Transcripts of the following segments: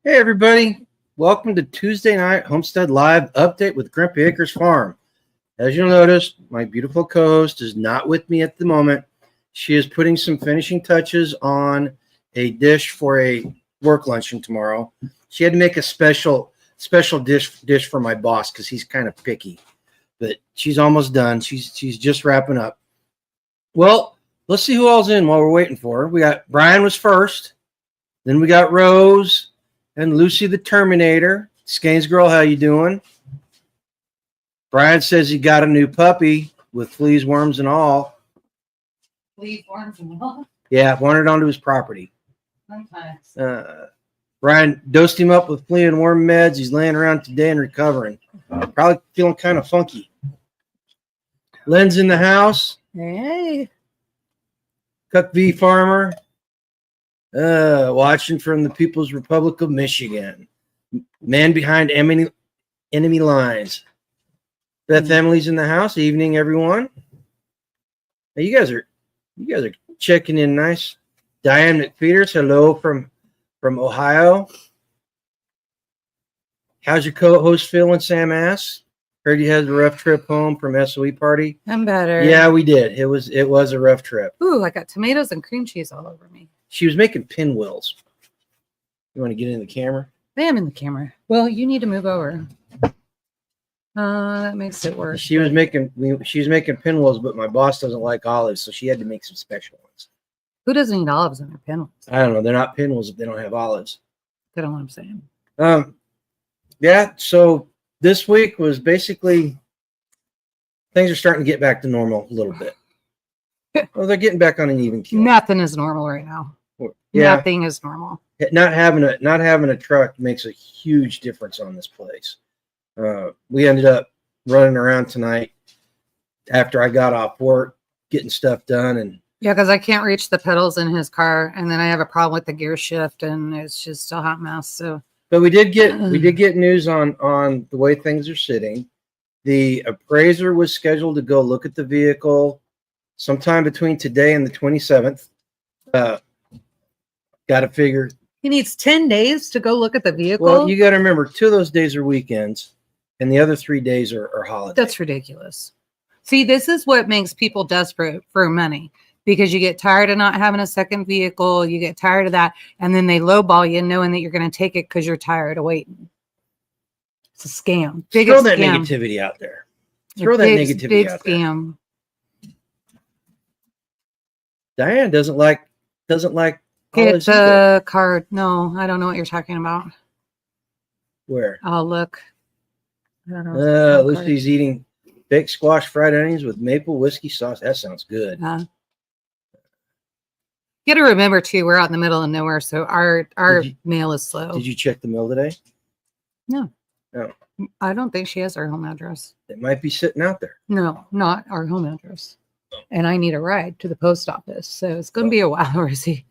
Hey everybody, welcome to Tuesday night Homestead Live Update with Grumpy Acres Farm. As you'll notice, my beautiful co-host is not with me at the moment. She is putting some finishing touches on a dish for a work luncheon tomorrow. She had to make a special dish for my boss because he's kind of picky. But she's almost done. She's just wrapping up. Well, let's see who all's in while we're waiting for her. We got Brian was first. Then we got Rose and Lucy the Terminator. Skanes girl, how you doing? Brian says he got a new puppy with fleas, worms, and all. Fleas, worms, and all? Yeah, wandered onto his property. Sometimes. Brian dosed him up with flea and worm meds. He's laying around today and recovering. Probably feeling kind of funky. Lynn's in the house. Hey. Cuck V Farmer. Watching from the People's Republic of Michigan. Man behind enemy lines. Beth Emily's in the house. Evening, everyone. Hey, you guys are checking in nice. Diane McPeters, hello from Ohio. How's your co-host feeling, Sam asks? Heard you had a rough trip home from SOE party. I'm better. Yeah, we did. It was a rough trip. Ooh, I got tomatoes and cream cheese all over me. She was making pinwheels. You want to get in the camera? I am in the camera. Well, you need to move over. That makes it worse. She was making pinwheels, but my boss doesn't like olives, so she had to make some special ones. Who doesn't eat olives in their pinwheels? I don't know. They're not pinwheels if they don't have olives. You know what I'm saying? Yeah. So this week was basically things are starting to get back to normal a little bit. Well, they're getting back on an even keel. Nothing is normal right now. Yeah. Nothing is normal. Not having a truck makes a huge difference on this place. We ended up running around tonight after I got off work, getting stuff done, and Yeah, because I can't reach the pedals in his car, and then I have a problem with the gear shift, and it's just a hot mess. So, but we did get news on the way things are sitting. The appraiser was scheduled to go look at the vehicle sometime between today and the 27th. Got to figure. he needs 10 days to go look at the vehicle. Well, you got to remember, 2 of those days are weekends, and the other 3 days are holidays. That's ridiculous. See, this is what makes people desperate for money, because you get tired of not having a second vehicle. You get tired of that. And then they lowball you knowing that you're going to take it because you're tired of waiting. It's a scam. Throw that negativity out there. Throw that negativity out there. Scam. Diane doesn't like Get the card. No, I don't know what you're talking about. Where? I'll look. I don't know. Lucy's eating baked squash fried onions with maple whiskey sauce. That sounds good. You got to remember too, we're out in the middle of nowhere, so our mail is slow. Did you check the mail today? No. No. I don't think she has our home address. It might be sitting out there. No, not our home address. And I need a ride to the post office, so it's going to be a while. Or is he?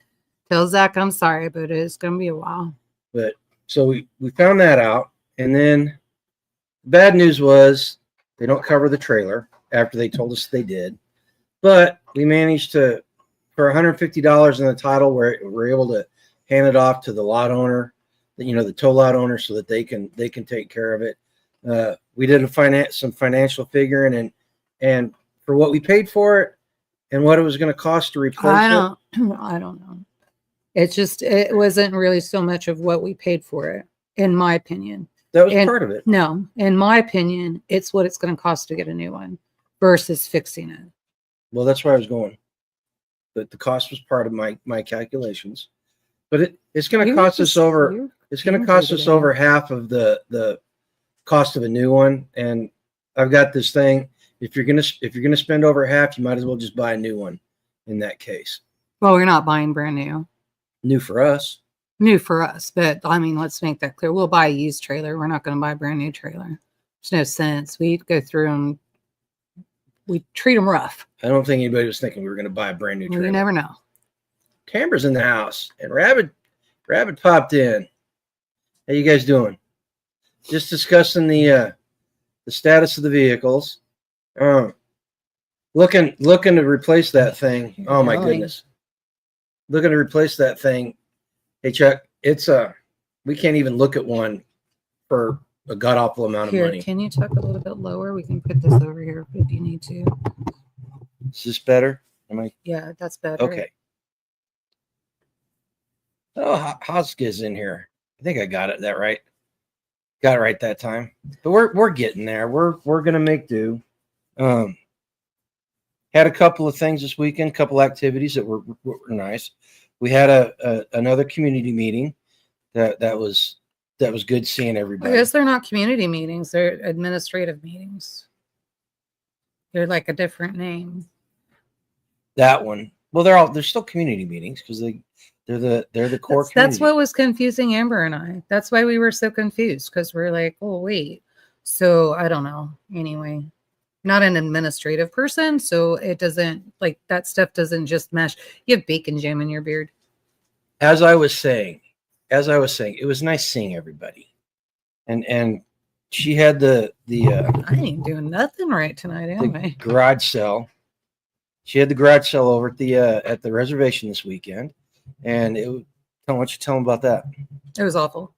Tell Zach I'm sorry, but it's going to be a while. But so we found that out, and then the bad news was they don't cover the trailer after they told us they did. But we managed to, for $150 in the title, we're able to hand it off to the lot owner, the tow lot owner, so that they can take care of it. We did some financial figuring, and for what we paid for it and what it was going to cost to replace I don't know. It wasn't really so much of what we paid for it, in my opinion. That was part of it. No, in my opinion, it's what it's going to cost to get a new one versus fixing it. Well, that's where I was going. But the cost was part of my calculations. But it's going to cost us over. It's going to cost us over half of the cost of a new one. And I've got this thing. If you're gonna spend over half, you might as well just buy a new one. In that case. Well, we're not buying brand new. New for us. New for us, but I mean, let's make that clear. We'll buy a used trailer. We're not going to buy a brand new trailer. There's no sense. We go through them. We treat them rough. I don't think anybody was thinking we were going to buy a brand new trailer. You never know. Tambra's in the house, and Rabbit popped in. How you guys doing? Just discussing the status of the vehicles. Looking to replace that thing. Oh my goodness. Looking to replace that thing. Hey Chuck, it's we can't even look at one for a god awful amount of Here, money. can you tuck a little bit lower? We can put this over here if you need to. Is this better? Am I Yeah, that's better. okay? Oh, Hoska's in here. I think I got that right. Got it right that time. But we're getting there. We're gonna make do. Had a couple of things this weekend, couple activities that were nice. We had another community meeting that was good seeing I everybody. guess they're not community meetings; they're administrative meetings. They're like a different name. That one. Well, they're still community meetings because they're the core. That's what was confusing Amber and I. That's why we were so confused because we're like, oh wait. So I don't know. Anyway, not an administrative person, so it doesn't like that stuff doesn't just mesh. You have bacon jam in your beard. As I was saying, it was nice seeing everybody, and she had the I ain't doing nothing right tonight, am I? garage sale. She had the garage sale over at the reservation this weekend, and why don't you tell them about that? It was awful.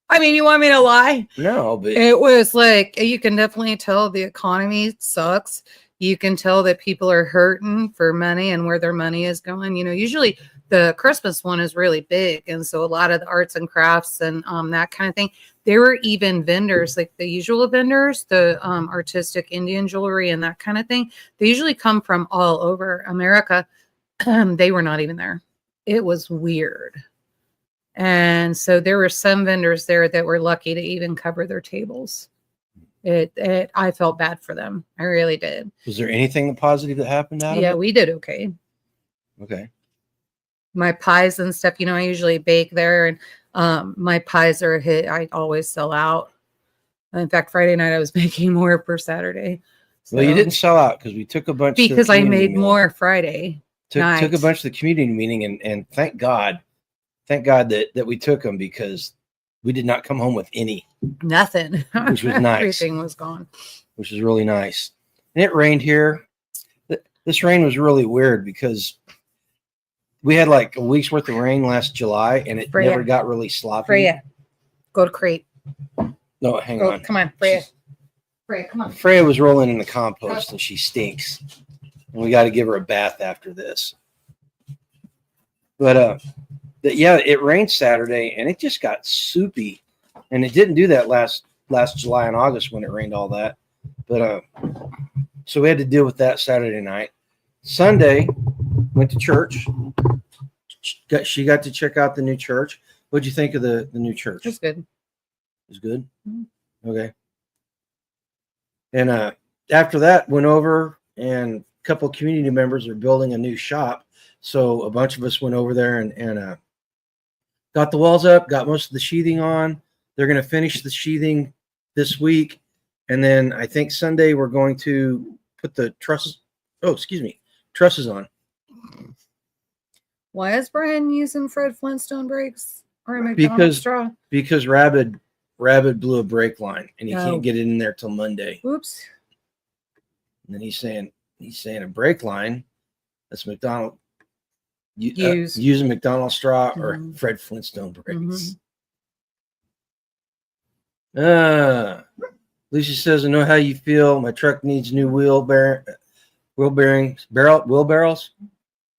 I mean, you want me to lie? No, but It was like you can definitely tell the economy sucks. You can tell that people are hurting for money and where their money is going. You know, usually the Christmas one is really big, and so a lot of the arts and crafts and that kind of thing. There were even vendors, like the usual vendors, the artistic Indian jewelry and that kind of thing. They usually come from all over America. They were not even there. It was weird. And so there were some vendors there that were lucky to even cover their tables. I felt bad for them. I really did. Was there anything positive that happened out of it? Yeah, we did okay. Okay. My pies and stuff, you know, I usually bake there, and my pies are a hit. I always sell out. In fact, Friday night I was making more for Saturday. So, Well, you didn't sell out because we took a bunch because I made more Friday. Took a bunch to the community meeting, and thank God that we took them because we did not come home with any. Nothing. Which was nice. Everything was gone. Which was really nice. And it rained here. This rain was really weird because we had like a week's worth of rain last July, and it Freya. never got really sloppy. Freya, go to crate. No, hang on. Come on, Freya. Freya, come on. Freya was rolling in the compost, and she stinks. And we got to give her a bath after this. But yeah, it rained Saturday, and it just got soupy, and it didn't do that last July and August when it rained all that. But so we had to deal with that Saturday night. Sunday, went to church. She got to check out the new church. What'd you think of the new church? It's good. It was good. Mm-hmm. Okay. And after that, went over, and a couple of community members are building a new shop. So a bunch of us went over there and got the walls up, got most of the sheathing on. They're going to finish the sheathing this week. And then I think Sunday we're going to put the trusses on. Why is Brian using Fred Flintstone brakes or a McDonald's straw? Because Rabbit blew a brake line, and he can't get it in there till Monday. Oops. And then he's saying a brake line. That's McDonald. Use a McDonald's straw or Fred Flintstone brakes. Lucy says, I know how you feel. My truck needs new wheelbarrows,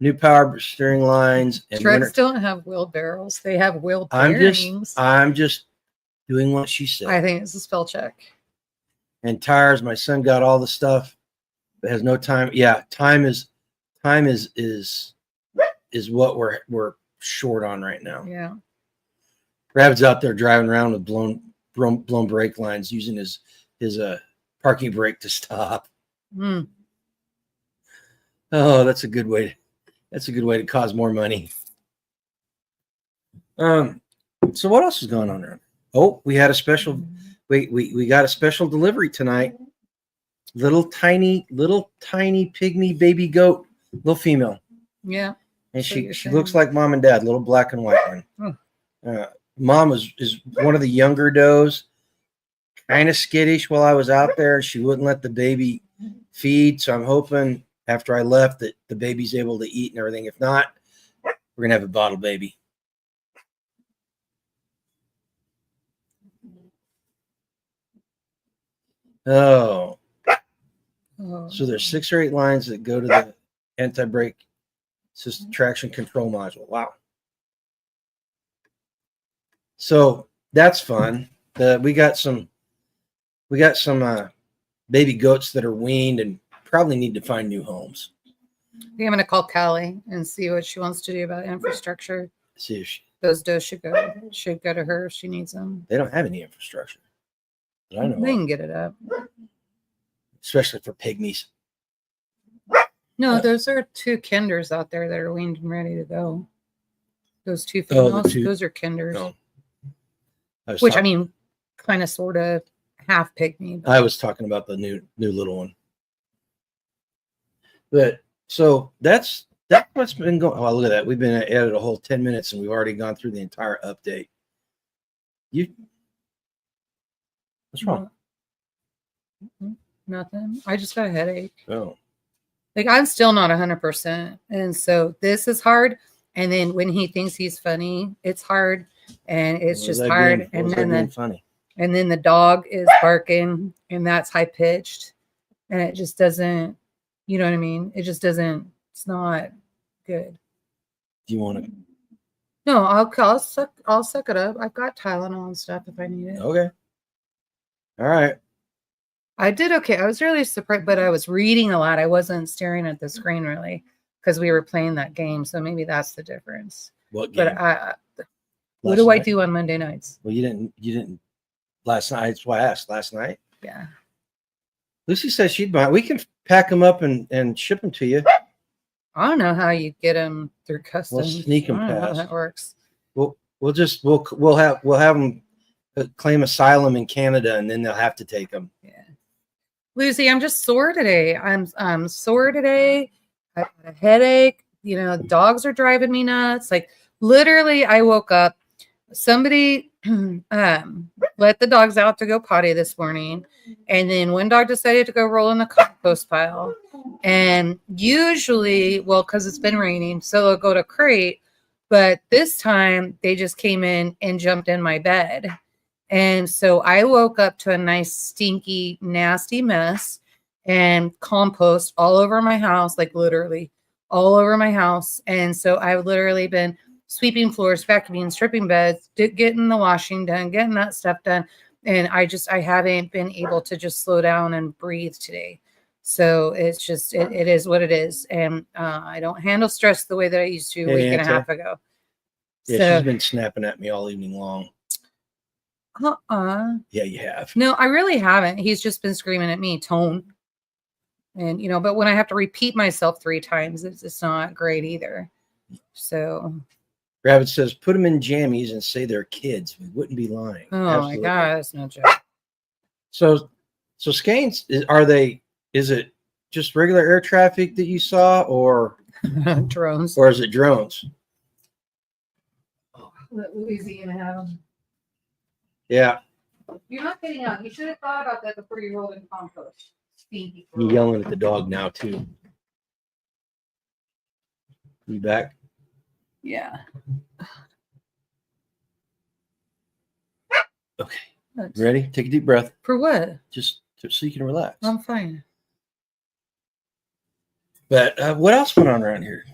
new power steering lines. And trucks don't have wheelbarrows. They have wheel bearings. I'm just doing what she said. I think it's a spell check. And tires. My son got all the stuff, but has no time. Yeah, time is what we're short on right now. Yeah. Rabbit's out there driving around with blown brake lines, using his parking brake to stop. Mm. Oh, that's a good way to cause more money. So what else is going on there? Oh, we had a special. We got a special delivery tonight. Little tiny pygmy baby goat, little female. Yeah. And she looks like mom and dad, little black and white one. Mom is one of the younger does, kind of skittish while I was out there. She wouldn't let the baby feed. So I'm hoping after I left that the baby's able to eat and everything. If not, we're going to have a bottle baby. Oh, Oh. so there's 6 or 8 lines that go to the anti-brake system traction control module. Wow. So that's fun. We got some baby goats that are weaned and probably need to find new homes. I'm going to call Callie and see what she wants to do about infrastructure. See if Those does should go to her if she needs them. they don't have any infrastructure. That I know They of, can get it up. especially for pygmies. No, those are 2 kinders out there that are weaned and ready to go. Those 2 Oh, the females, 2 those are kinders. No. Which I mean, kind of, sort of, half pygmy. I was talking about the new little one. But so that's what's been going. Oh, look at that. We've been at it a whole 10 minutes and we've already gone through the entire update. What's wrong? Nothing. I just got a headache. Oh. Like, I'm still not 100%. And so this is hard. And then when he thinks he's funny, it's hard. And it's just hard. And then funny. And then the dog is barking, and that's high pitched, and it just doesn't, you know what I mean? It just doesn't. It's not good. Do you want to? No, I'll suck it up. I've got Tylenol and stuff if I need it. Okay. All right. I did okay. I was really surprised, but I was reading a lot. I wasn't staring at the screen really because we were playing that game. So maybe that's the difference. What game? But what do I do on Monday nights? Well, you didn't. Last night, that's why I asked. Last night? Yeah. Lucy says she'd buy. We can pack them up and ship them to you. I don't know how you get them through customs. We'll sneak them I don't know how past. that works. We'll have them claim asylum in Canada, and then they'll have to take them. Yeah. Lucy, I'm just sore today. I'm sore today. I got a headache. You know, dogs are driving me nuts. Like, literally, I woke up. Somebody let the dogs out to go potty this morning, and then one dog decided to go roll in the compost pile. And usually, well, because it's been raining, so they'll go to crate. But this time, they just came in and jumped in my bed. And so I woke up to a nice, stinky, nasty mess and compost all over my house, like literally all over my house. And so I've literally been sweeping floors, vacuuming, stripping beds, getting the washing done, getting that stuff done. And I haven't been able to just slow down and breathe today. So it's just, it is what it is. And I don't handle stress the way that I used to a week and a half ago. Yeah, so, she's been snapping at me all evening long. Yeah, you have. No, I really haven't. He's just been screaming at me, Tone. And, you know, but when I have to repeat myself 3 times, it's not great either. So. Rabbit says, put them in jammies and say they're kids. We wouldn't be lying. Oh, absolutely. My God, that's no joke. So skeins, is it just regular air traffic that you saw, or drones? Or is it drones? Let Louisiana have them. Yeah. You're not getting out. You should have thought about that before you rolled in compost. Stinky. You're yelling at the dog now, too. You back? Yeah. Okay. Ready? Take a deep breath. For what? Just so you can relax. I'm fine. But what else went on around here?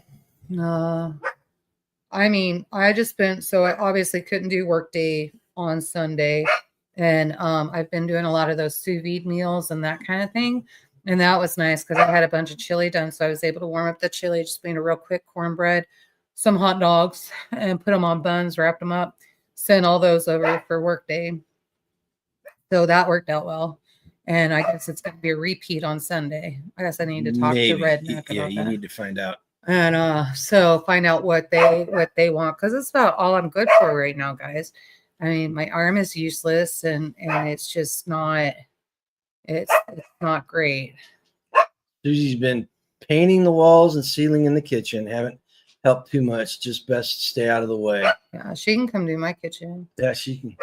I mean, I obviously couldn't do work day on Sunday. And I've been doing a lot of those sous vide meals and that kind of thing. And that was nice because I had a bunch of chili done. So I was able to warm up the chili, just made a real quick cornbread, some hot dogs, and put them on buns, wrapped them up, sent all those over for work day. So that worked out well. And I guess it's going to be a repeat on Sunday. I guess I need to talk to Redneck about that. Yeah, you need to find out. And so find out what they want, because it's about all I'm good for right now, guys. I mean, my arm is useless, and it's just not, it's not great. Susie's been painting the walls and sealing in the kitchen. Haven't helped too much. Just best stay out of the way. Yeah, she can come do my kitchen. Yeah, she can.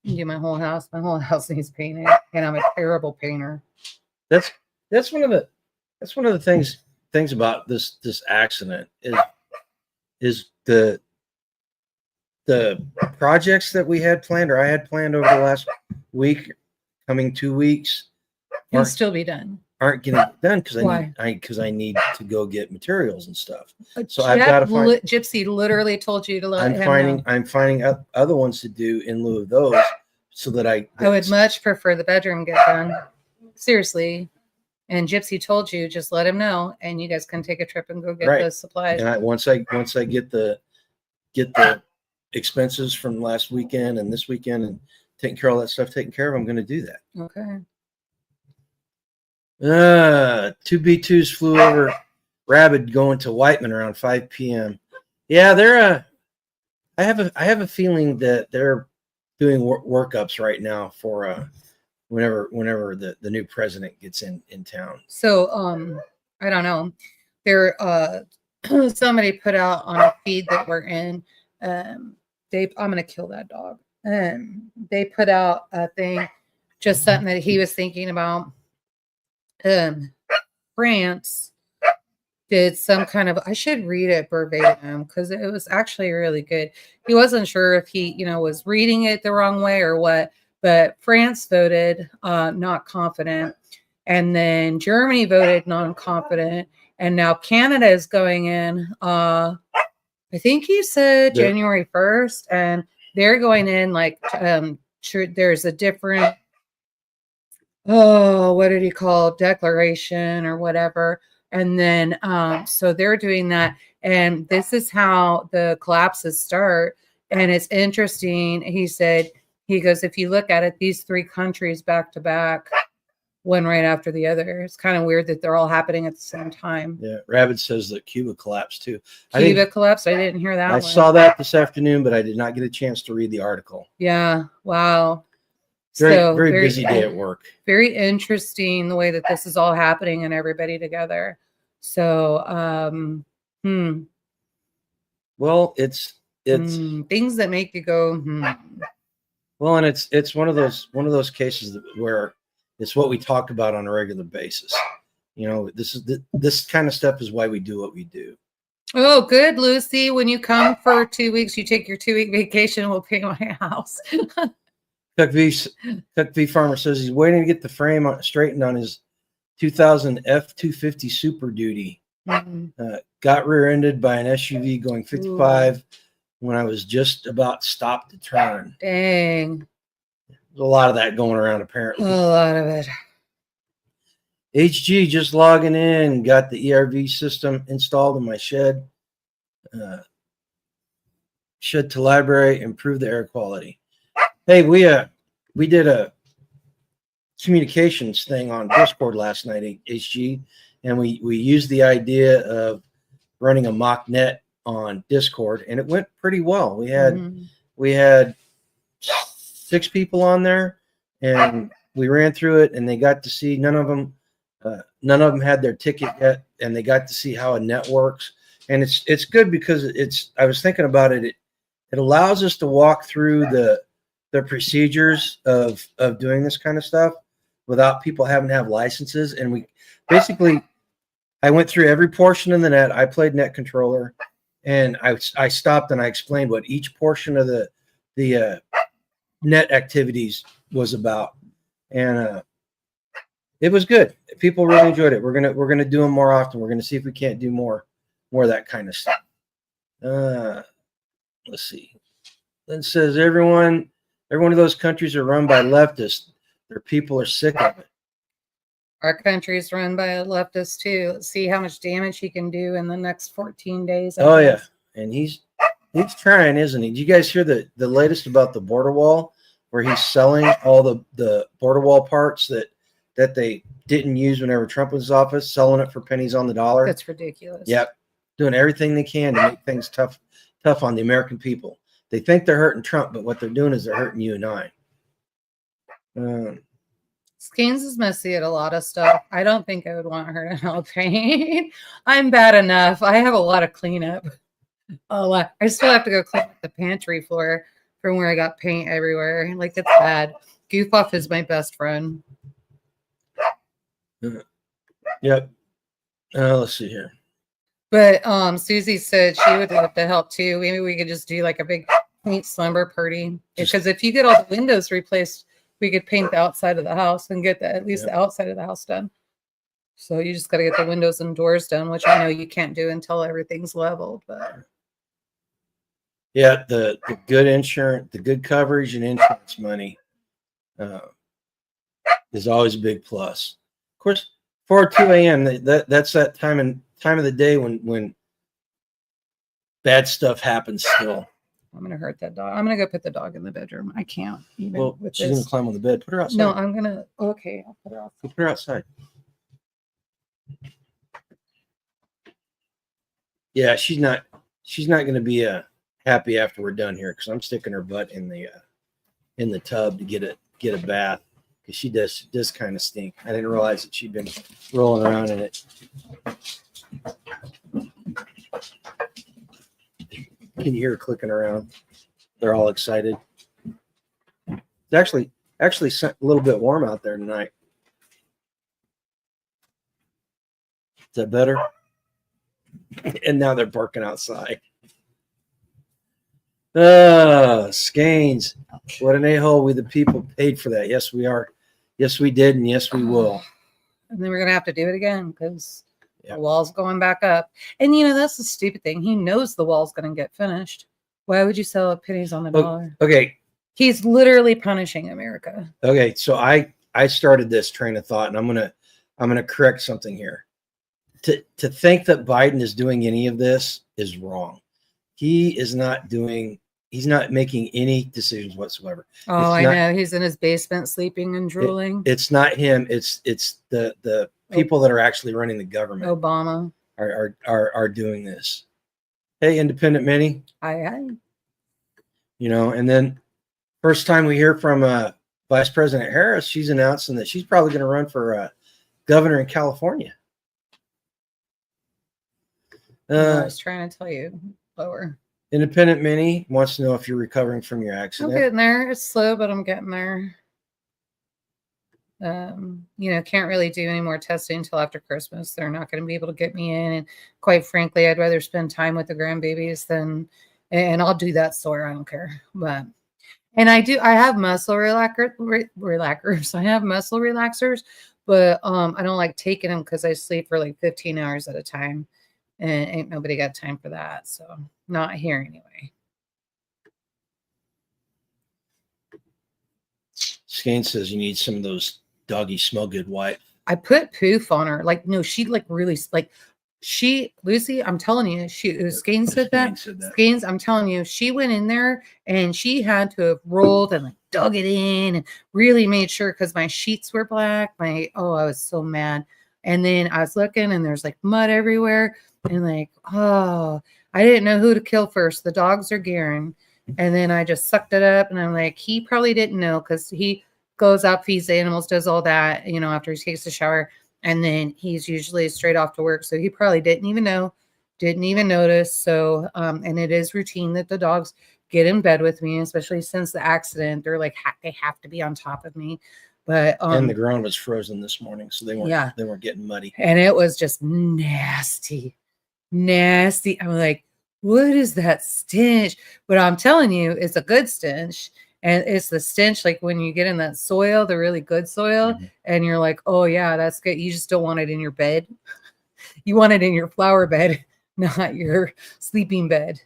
Do my whole house. My whole house needs painting, and I'm a terrible painter. That's one of the things about this accident is the projects that we had planned, or I had planned over the last week, coming 2 weeks It'll still be done. aren't getting done because Why? I need to go get materials and stuff. So I've got to find. Gypsy literally told you to let him know. I'm finding other ones to do in lieu of those, so that I would much prefer the bedroom get done. Seriously. And Gypsy told you, just let him know, and you guys can take a trip and go get those supplies. And once I get the expenses from last weekend and this weekend and taking care of all that stuff taken care of, I'm going to do that. Okay. 2 B2s flew over Rabid going to Whiteman around 5 p.m. Yeah, they're I have a feeling that they're doing workups right now for whenever the new president gets in town. So I don't know. There somebody put out on a feed that we're in. I'm gonna kill that dog. They put out a thing, just something that he was thinking about. France did some kind of, I should read it verbatim because it was actually really good. He wasn't sure if he, was reading it the wrong way or what, but France voted not confident, and then Germany voted non-confident, and now Canada is going in. I think he said January 1st, and they're going in like there's a different what did he call it? Declaration or whatever. And then so they're doing that, and this is how the collapses start. And it's interesting. He goes, if you look at it, these 3 countries back to back, one right after the other. It's kind of weird that they're all happening at the same time. Yeah, Rabid says that Cuba collapsed too. Cuba collapsed? I didn't hear that. I saw that this afternoon, but I did not get a chance to read the article. Yeah. Wow. Very busy day at work. Very interesting the way that this is all happening and everybody together. So, Well, it's things that make you go, Well, and it's one of those cases where it's what we talk about on a regular basis. This kind of stuff is why we do what we do. Oh, good, Lucy. When you come for 2 weeks, you take your 2-week vacation. We'll pay my house. Cook V Farmer says he's waiting to get the frame straightened on his 2000 F-250 Super Duty. Got rear-ended by an SUV going 55 when I was just about stopped to turn. Dang. There's a lot of that going around, apparently. A lot of it. HG just logging in, got the ERV system installed in my shed. Shed to library, improve the air quality. Hey, we did a communications thing on Discord last night, HG, and we used the idea of running a mock net on Discord, and it went pretty well. We had 6 people on there, and we ran through it, and they got to see none of them had their ticket yet, and they got to see how a net works. And it's good because I was thinking about it. It allows us to walk through the procedures of doing this kind of stuff without people having to have licenses. And we basically, I went through every portion of the net. I played net controller, and I stopped and I explained what each portion of the net activities was about. And it was good. People really enjoyed it. We're gonna do them more often. We're gonna see if we can't do more of that kind of stuff. Let's see. Then says every one of those countries are run by leftists. Their people are sick of it. Our country's run by a leftist too. Let's see how much damage he can do in the next 14 days. Yeah, and he's trying, isn't he? Did you guys hear the latest about the border wall, where he's selling all the border wall parts that they didn't use whenever Trump was in office, selling it for pennies on the dollar? That's ridiculous. Yep, doing everything they can to make things tough on the American people. They think they're hurting Trump, but what they're doing is they're hurting you and I. Skeens is messy at a lot of stuff. I don't think I would want her to help paint. I'm bad enough. I have a lot of cleanup. A lot. I still have to go clean up the pantry floor from where I got paint everywhere. Like, it's bad. Goof Off is my best friend. Yep. Let's see here. But Susie said she would love to help too. Maybe we could just do like a big paint slumber party. Because if you get all the windows replaced we could paint the outside of the house and get at least the outside of the house done. So you just got to get the windows and doors done, which I know you can't do until everything's leveled. But yeah, the good insurance, the good coverage and insurance money is always a big plus. Of course, 4 or 2 a.m. That's that time of the day when bad stuff happens still. I'm gonna hurt that dog. I'm gonna go put the dog in the bedroom. I can't even. Well, with she's this. gonna climb on the bed. Put her outside. No, I'm gonna. Okay, I'll put her outside. Put her outside. Yeah, she's not gonna be happy after we're done here because I'm sticking her butt in the tub to get a bath because she does kind of stink. I didn't realize that she'd been rolling around in it. Can you hear her clicking around? They're all excited. It's actually a little bit warm out there tonight. Is that better? And now they're barking outside. Skeins. What an a-hole. We the people paid for that. Yes, we are. Yes, we did, and yes, we will. And then we're gonna have to do it again because the wall's going back up. And that's the stupid thing. He knows the wall's gonna get finished. Why would you sell it pennies on the dollar? Okay. He's literally punishing America. Okay, so I started this train of thought, and I'm gonna correct something here. To think that Biden is doing any of this is wrong. He's not making any decisions whatsoever. Oh, I know. He's in his basement sleeping and drooling. It's not him. It's the people that are actually running the government. Obama are doing this. Hey, Independent Minnie. Hi. And then first time we hear from Vice President Harris, she's announcing that she's probably going to run for governor in California. I was trying to tell you lower. Independent Minnie wants to know if you're recovering from your accident. I'm getting there. It's slow, but I'm getting there. Can't really do any more testing until after Christmas. They're not going to be able to get me in. And quite frankly, I'd rather spend time with the grandbabies and I'll do that sore. I don't care. And I have muscle relaxers. I have muscle relaxers, but I don't like taking them because I sleep for like 15 hours at a time. And ain't nobody got time for that. So not here anyway. Skane says you need some of those doggy smell good wipe. I put poof on her. She really Lucy, I'm telling you, Skane said that. Skane's, I'm telling you, she went in there and she had to have rolled and dug it in and really made sure because my sheets were black. I was so mad. And then I was looking and there's mud everywhere. And I didn't know who to kill first, the dogs or Garen. And then I just sucked it up and I'm like, he probably didn't know because he goes out, feeds the animals, does all that, after he takes a shower. And then he's usually straight off to work. So he probably didn't even know, didn't even notice. So, and it is routine that the dogs get in bed with me, especially since the accident. They're they have to be on top of me. But and the ground was frozen this morning, so they weren't getting muddy. And it was just nasty. I'm like, what is that stench? But I'm telling you, it's a good stench. And it's the stench when you get in that soil, the really good soil, and you're like, oh yeah, that's good. You just don't want it in your bed. You want it in your flower bed, not your sleeping bed.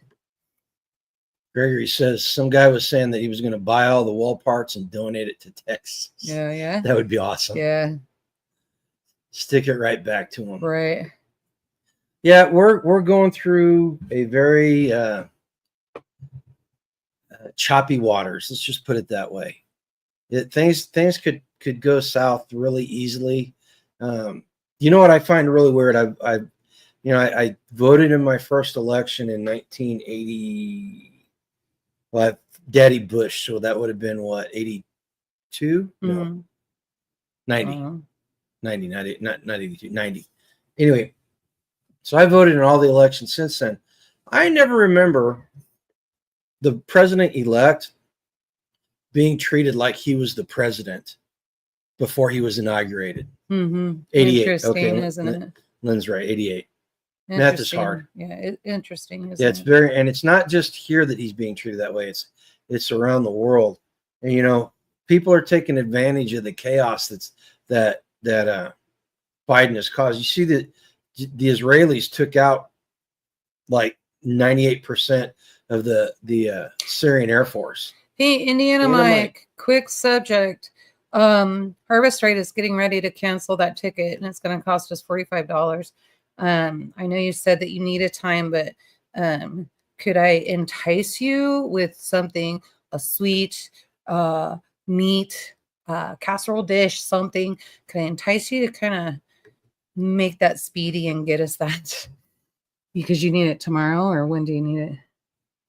Gregory says some guy was saying that he was going to buy all the wall parts and donate it to Texas. Yeah. That would be awesome. Yeah. Stick it right back to him. Right. Yeah, we're going through a very choppy waters. Let's just put it that way. Things could go south really easily. What I find really weird? I voted in my first election in 1980. Well, Daddy Bush, so that would have been what, 82? No, 90. 90, not 82, 90. Anyway, so I voted in all the elections since then. I never remember the president-elect being treated like he was the president before he was inaugurated. 88. Interesting, isn't it? Lynn's right, 88. Math is hard. Yeah, interesting. It's very, and it's not just here that he's being treated that way. It's around the world. And people are taking advantage of the chaos that Biden has caused. You see that the Israelis took out like 98% of the Syrian Air Force. Hey, Indiana Mike, quick subject. Harvest Right is getting ready to cancel that ticket, and it's going to cost us $45. I know you said that you needed time, but could I entice you with something, a sweet, meat, casserole dish, something? Could I entice you to kind of make that speedy and get us that? Because you need it tomorrow, or when do you need it?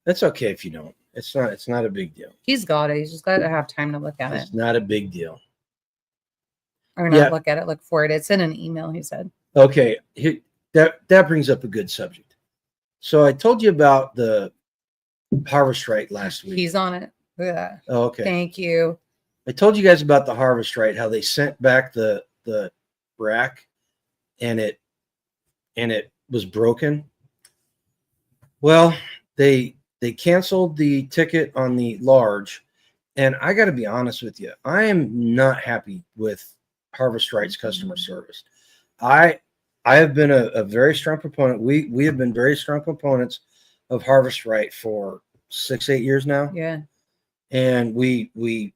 That's okay if you don't. It's not a big deal. He's got it. He's just got to have time to look at it. It's not a big deal. Or not look at it, look for it. It's in an email, he said. Okay. That brings up a good subject. So I told you about the Harvest Right last week. He's on it. Yeah. Oh, okay. Thank you. I told you guys about the Harvest Right, how they sent back the rack and it was broken. Well, they canceled the ticket on the large, and I got to be honest with you, I am not happy with Harvest Right's customer service. I have been a very strong proponent. We have been very strong proponents of Harvest Right for 6-8 years now. Yeah. And we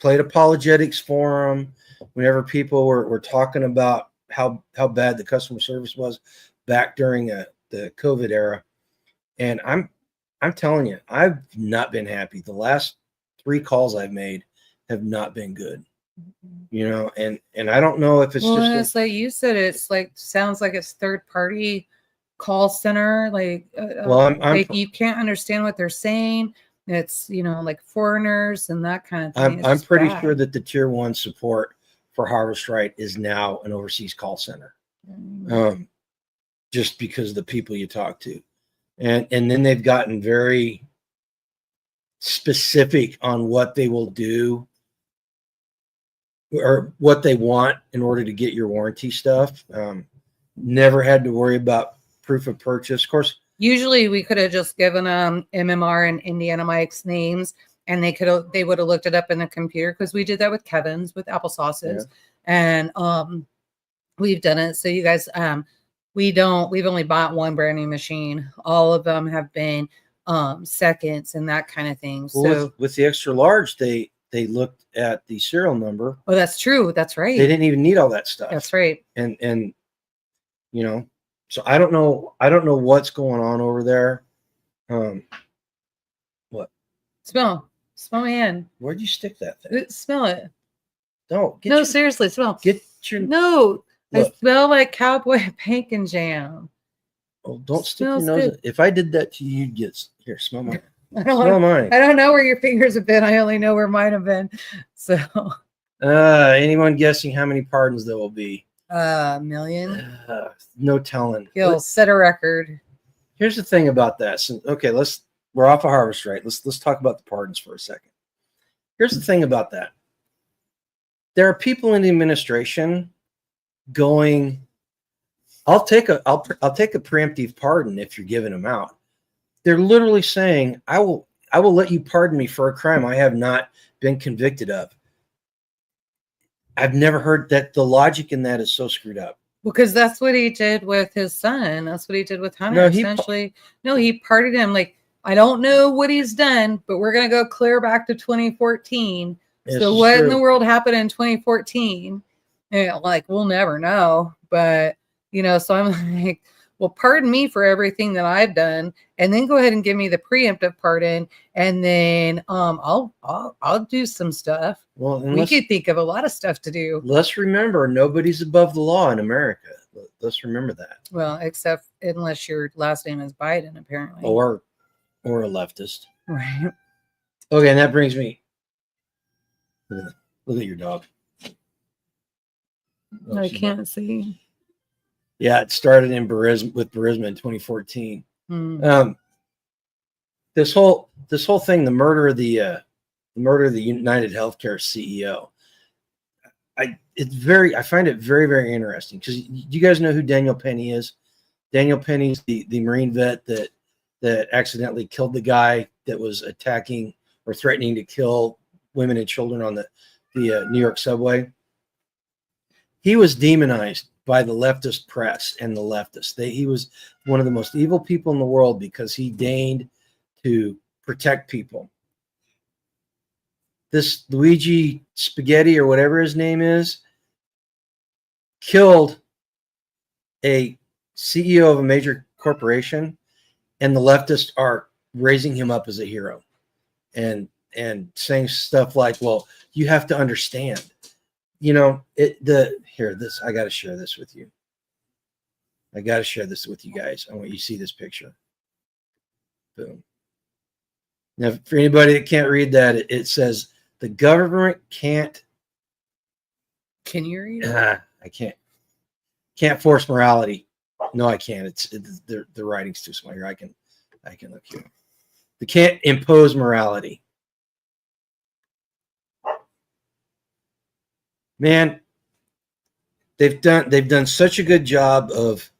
played apologetics for them whenever people were talking about how bad the customer service was back during the COVID era. And I'm telling you, I've not been happy. The last 3 calls I've made have not been good. You know, and I don't know if it's just it's like you said, it's like sounds like it's third party call center. Like, like you can't understand what they're saying. It's, you know, like foreigners and that kind of thing. I'm pretty sure that the tier 1 support for Harvest Right is now an overseas call center. Just because of the people you talk to. And then they've gotten very specific on what they will do or what they want in order to get your warranty stuff. Never had to worry about proof of purchase. Of course, usually we could have just given them MMR and Indiana Mike's names, and they would have looked it up in the computer, because we did that with Kevin's with applesauces. Yeah. And we've done it. So you guys, we've only bought one brand new machine. All of them have been seconds and that kind of thing. Well, so with the extra large, they looked at the serial number. Oh, that's true. That's right. They didn't even need all that stuff. That's right. And you know, so I don't know what's going on over there. What? Smell my hand. Where'd you stick that thing? Smell it. Don't. Seriously, smell. Get your. No. Look. I smell like cowboy bacon jam. Oh, don't stick your nose. Good. If I did that to you, you'd get here. Smell mine. Smell mine. I don't know where your fingers have been. I only know where mine have been. So. Anyone guessing how many pardons there will be? 1 million. No telling. You'll set a record. Here's the thing about that. So, okay, we're off of Harvest Right. Let's talk about the pardons for a second. Here's the thing about that. There are people in the administration going, I'll take a preemptive pardon if you're giving them out. They're literally saying, I will let you pardon me for a crime I have not been convicted of. I've never heard that. The logic in that is so screwed up. Because that's what he did with his son. That's what he did with Hunter. He pardoned him. Like, I don't know what he's done, but we're going to go clear back to 2014. So what in the world happened in 2014? And like, we'll never know. But, you know, so I'm like, well, pardon me for everything that I've done, and then go ahead and give me the preemptive pardon, and then I'll do some stuff. Well, we could think of a lot of stuff to do. Let's remember, nobody's above the law in America. Let's remember that. Well, except unless your last name is Biden, apparently, or a leftist, right? Okay, and that brings me. Look at your dog. I can't see. Yeah, it started with Burisma in 2014. This whole thing, the murder of the United Healthcare CEO. I find it very, very interesting, because you guys know who Daniel Penny is. Daniel Penny's the Marine vet that accidentally killed the guy that was attacking or threatening to kill women and children on the New York subway. He was demonized by the leftist press and the leftists. He was one of the most evil people in the world because he deigned to protect people. This Luigi Spaghetti, or whatever his name is, killed a CEO of a major corporation, and the leftists are raising him up as a hero and saying stuff like, well, you have to understand, I got to share this with you. I got to share this with you guys. I want you to see this picture. Boom. Now, for anybody that can't read that, it says the government can't. Can you read it? I can't force morality. No, I can't. The writing's too small here. I can look here. They can't impose morality. Man, they've done such a good job of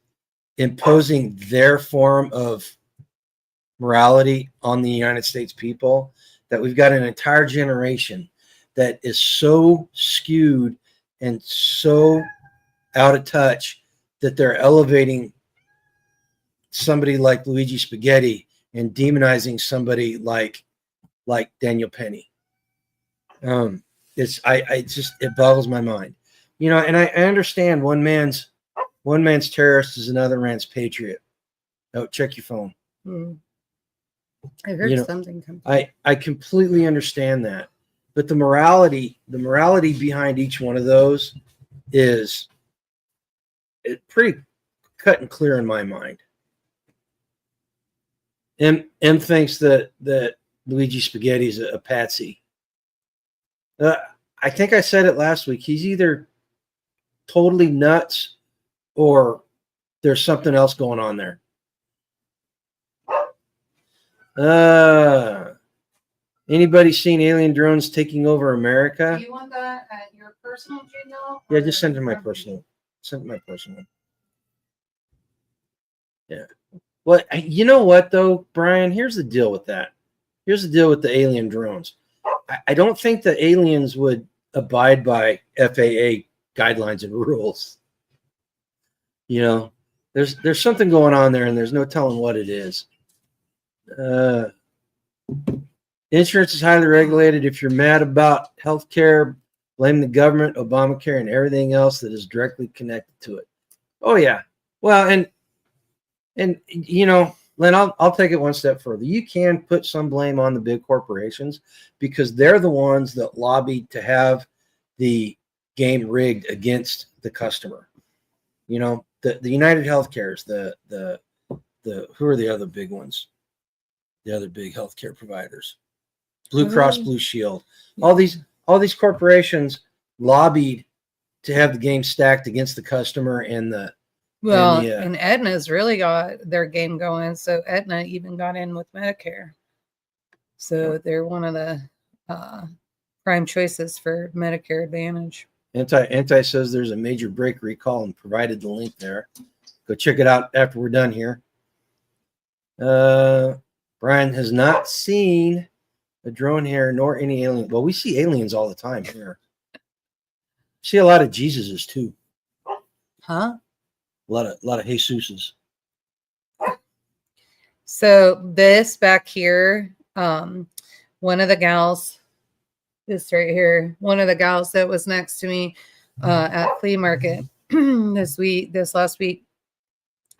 imposing their form of morality on the United States people that we've got an entire generation that is so skewed and so out of touch that they're elevating somebody like Luigi Spaghetti and demonizing somebody like Daniel Penny. It boggles my mind, and I understand one man's terrorist is another man's patriot. Oh, check your phone. I heard something come. I completely understand that, but the morality behind each one of those is pretty cut and clear in my mind. M thinks that Luigi Spaghetti is a patsy. I think I said it last week. He's either totally nuts or there's something else going on there. Anybody seen alien drones taking over America? Do you want that at your personal Gmail? Yeah, just send it to my personal. Send it to my personal. Yeah. Well, you know what though, Brian? Here's the deal with that. Here's the deal with the alien drones. I don't think the aliens would abide by FAA guidelines and rules. There's something going on there, and there's no telling what it is. Insurance is highly regulated. If you're mad about healthcare, blame the government, Obamacare, and everything else that is directly connected to it. Oh yeah. Well, and Len, I'll take it one step further. You can put some blame on the big corporations because they're the ones that lobbied to have the game rigged against the customer. The United Healthcares, the who are the other big ones? The other big healthcare providers, Blue Cross Blue Shield, all these corporations lobbied to have the game stacked against the customer and Aetna's really got their game going. So Aetna even got in with Medicare. So they're one of the prime choices for Medicare Advantage. Anti says there's a major brake recall and provided the link there. Go check it out after we're done here. Brian has not seen a drone here nor any alien. Well, we see aliens all the time here. See a lot of Jesuses too. Huh? A lot of Jesuses. So this back here, one of the gals, this right here, one of the gals that was next to me at flea market this last week,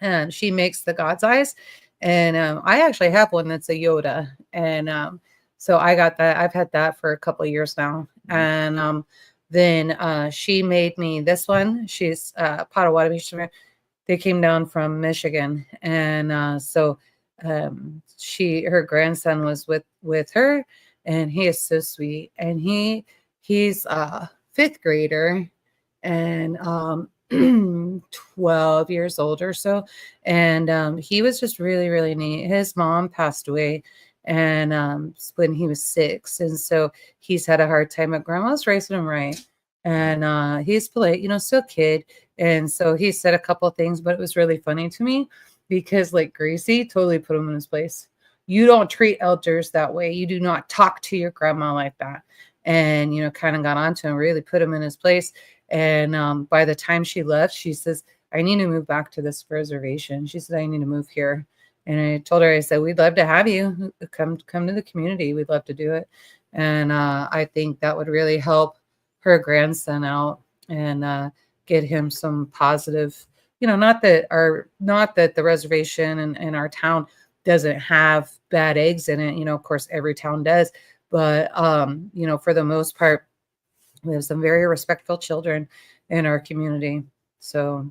and she makes the God's eyes, and I actually have one that's a Yoda, and so I got that. I've had that for a couple of years now, and then she made me this one. She's Potawatomi. They came down from Michigan, and so her grandson was with her, and he is so sweet, and he's a 5th grader and 12 years old or so, and he was just really, really neat. His mom passed away and when he was 6, and so he's had a hard time, but grandma's raising him right, and he's polite, still a kid. And so he said a couple of things, but it was really funny to me because like Gracie totally put him in his place. You don't treat elders that way. You do not talk to your grandma like that. and, kind of got onto him, really put him in his place. And by the time she left, she says, I need to move back to this reservation. She said, I need to move here. And I told her, I said, we'd love to have you come to the community. We'd love to do it. And I think that would really help her grandson out and get him some positive, not that the reservation and our town doesn't have bad eggs in it. Of course, every town does. But, for the most part, we have some very respectful children in our community. So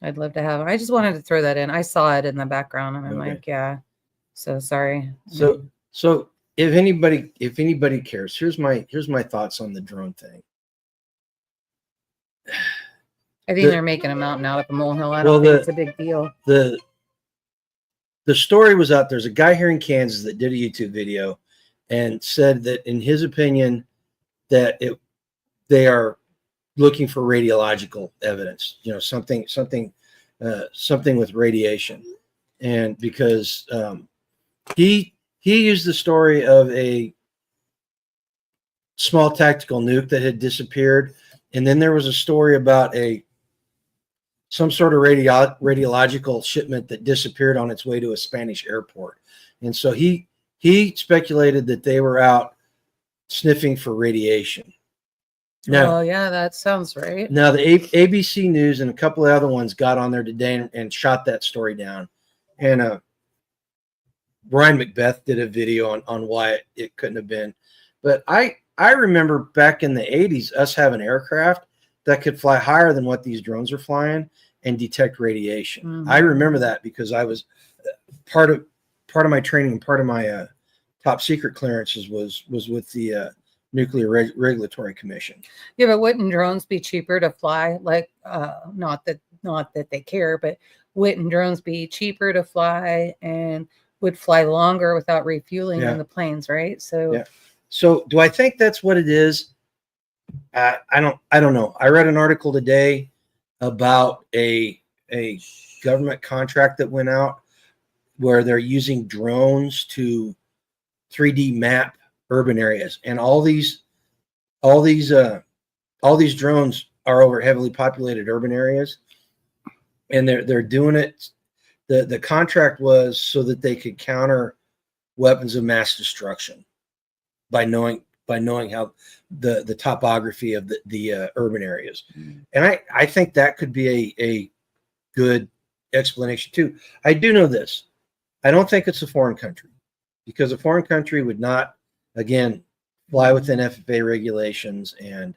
I'd love to have them. I just wanted to throw that in. I saw it in the background and I'm like, yeah. So sorry. So if anybody cares, here's my thoughts on the drone thing. I think they're making a mountain out of a molehill. I don't think it's a big deal. The story was out. There's a guy here in Kansas that did a YouTube video and said that in his opinion that they are looking for radiological evidence, something with radiation. And because he used the story of a small tactical nuke that had disappeared. And then there was a story about some sort of radiological shipment that disappeared on its way to a Spanish airport. And so he speculated that they were out sniffing for radiation. Now, yeah, that sounds right. Now, the ABC News and a couple of other ones got on there today and shot that story down. And Brian Macbeth did a video on why it couldn't have been. But I remember back in the 80s, us having aircraft that could fly higher than what these drones are flying and detect radiation. Mm-hmm. I remember that because I was part of my training and part of my top secret clearances was with the Nuclear Regulatory Commission. Yeah, but wouldn't drones be cheaper to fly? Like, not that they care, but wouldn't drones be cheaper to fly and would fly longer without refueling in the planes, right? So, yeah. So, do I think that's what it is? I don't know. I read an article today about a government contract that went out where they're using drones to 3D map urban areas, and all these drones are over heavily populated urban areas, and they're doing it. The contract was so that they could counter weapons of mass destruction by knowing how the topography of the urban areas. Mm-hmm. And I think that could be a good explanation too. I do know this. I don't think it's a foreign country, because a foreign country would not, again, fly within FFA regulations and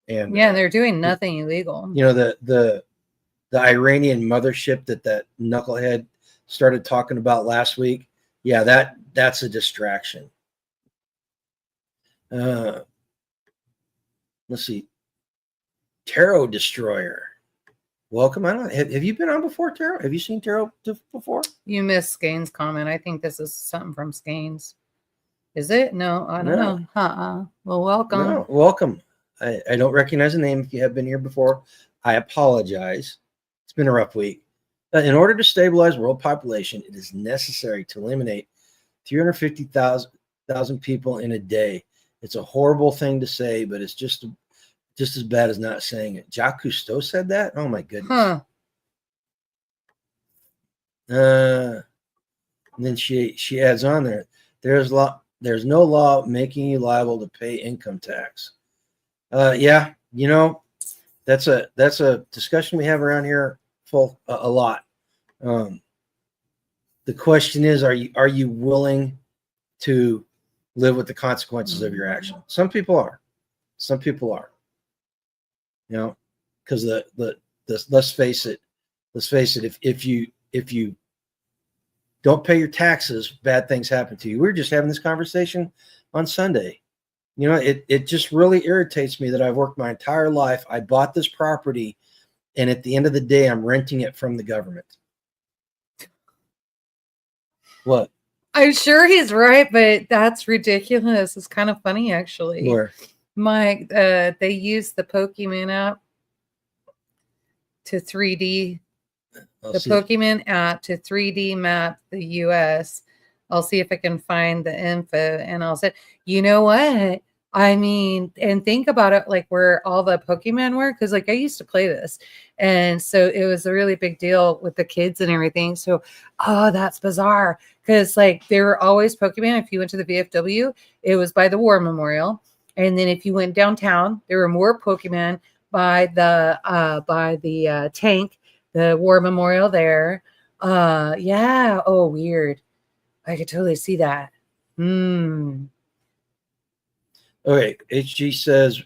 yeah, they're doing nothing illegal. The Iranian mothership that knucklehead started talking about last week. Yeah, that's a distraction. Let's see. Tarot Destroyer. Welcome. Have you been on before, Tarot? Have you seen Tarot before? You missed Skane's comment. I think this is something from Skane's. Is it? No, I don't know. Well, welcome. No, welcome. I don't recognize the name. If you have been here before, I apologize. It's been a rough week. In order to stabilize world population, it is necessary to eliminate 350,000 people in a day. It's a horrible thing to say, but it's just as bad as not saying it. Jacques Cousteau said that? Oh, my goodness. Huh. And then she adds on there, there's no law making you liable to pay income tax. Yeah, that's a discussion we have around here a lot. The question is, are you willing to live with the consequences of your action? Some people are. Because let's face it, if you don't pay your taxes, bad things happen to you. We were just having this conversation on Sunday. It just really irritates me that I've worked my entire life. I bought this property, and at the end of the day, I'm renting it from the government. What? I'm sure he's right, but that's ridiculous. It's kind of funny, actually. Where? Mike, they use the Pokemon app to 3D. Pokemon app to 3D map the U.S. I'll see if I can find the info and I'll say, you know what? I mean, and think about it like where all the Pokemon were, because like I used to play this. And so it was a really big deal with the kids and everything. So, oh, that's bizarre. Because like there were always Pokemon. If you went to the VFW, it was by the War Memorial. And then if you went downtown, there were more Pokemon by the tank, the War Memorial there. Yeah. Oh, weird. I could totally see that. Okay, HG says,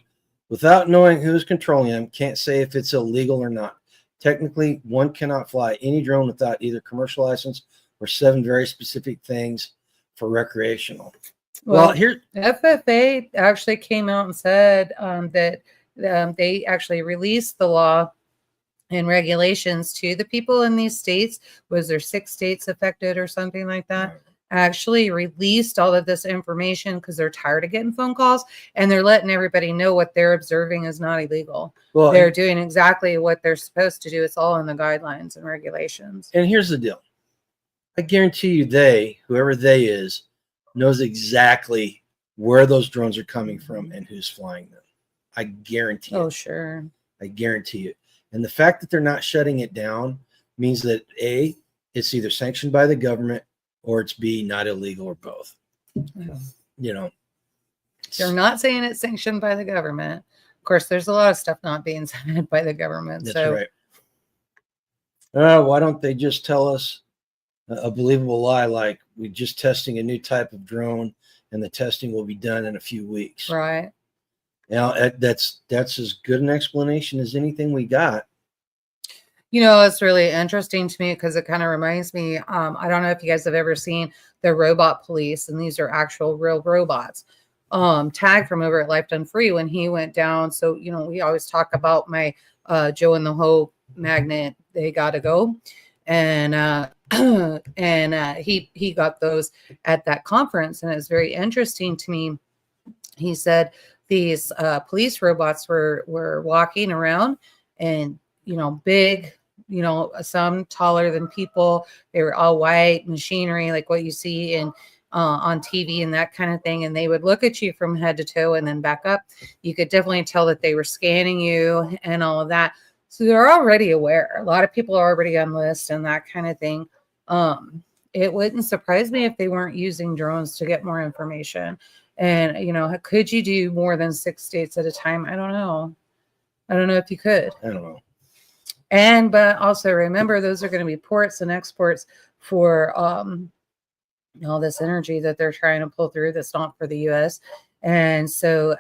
without knowing who's controlling them, can't say if it's illegal or not. Technically, one cannot fly any drone without either commercial license or 7 very specific things for recreational. Well, here FFA actually came out and said that they actually released the law and regulations to the people in these states. Was there 6 states affected or something like that? Actually released all of this information because they're tired of getting phone calls, and they're letting everybody know what they're observing is not illegal. Well, they're doing exactly what they're supposed to do. It's all in the guidelines and regulations. And here's the deal. I guarantee you whoever they is, knows exactly where those drones are coming from and who's flying them. I guarantee it. Oh, sure. I guarantee it. And the fact that they're not shutting it down means that A, it's either sanctioned by the government, or it's B, not illegal, or both. You know, they're not saying it's sanctioned by the government. Of course, there's a lot of stuff not being sanctioned by the government. That's right. Why don't they just tell us a believable lie like we're just testing a new type of drone and the testing will be done in a few weeks? Right. Now, that's as good an explanation as anything we got. You know, it's really interesting to me because it kind of reminds me, I don't know if you guys have ever seen the robot police, and these are actual real robots. Tag from over at Life Done Free when he went down. So, you know, we always talk about my Joe and the Hoe magnet, they gotta go. And he got those at that conference, and it's very interesting to me. He said these police robots were walking around, and you know, big, you know, some taller than people. They were all white machinery, like what you see in on TV and that kind of thing. And they would look at you from head to toe and then back up. You could definitely tell that they were scanning you and all of that. So they're already aware. A lot of people are already on list and that kind of thing. It wouldn't surprise me if they weren't using drones to get more information. And, you know, could you do more than 6 states at a time? I don't know. I don't know if you could. I don't know. But also remember, those are going to be ports and exports for all this energy that they're trying to pull through that's not for the U.S. And so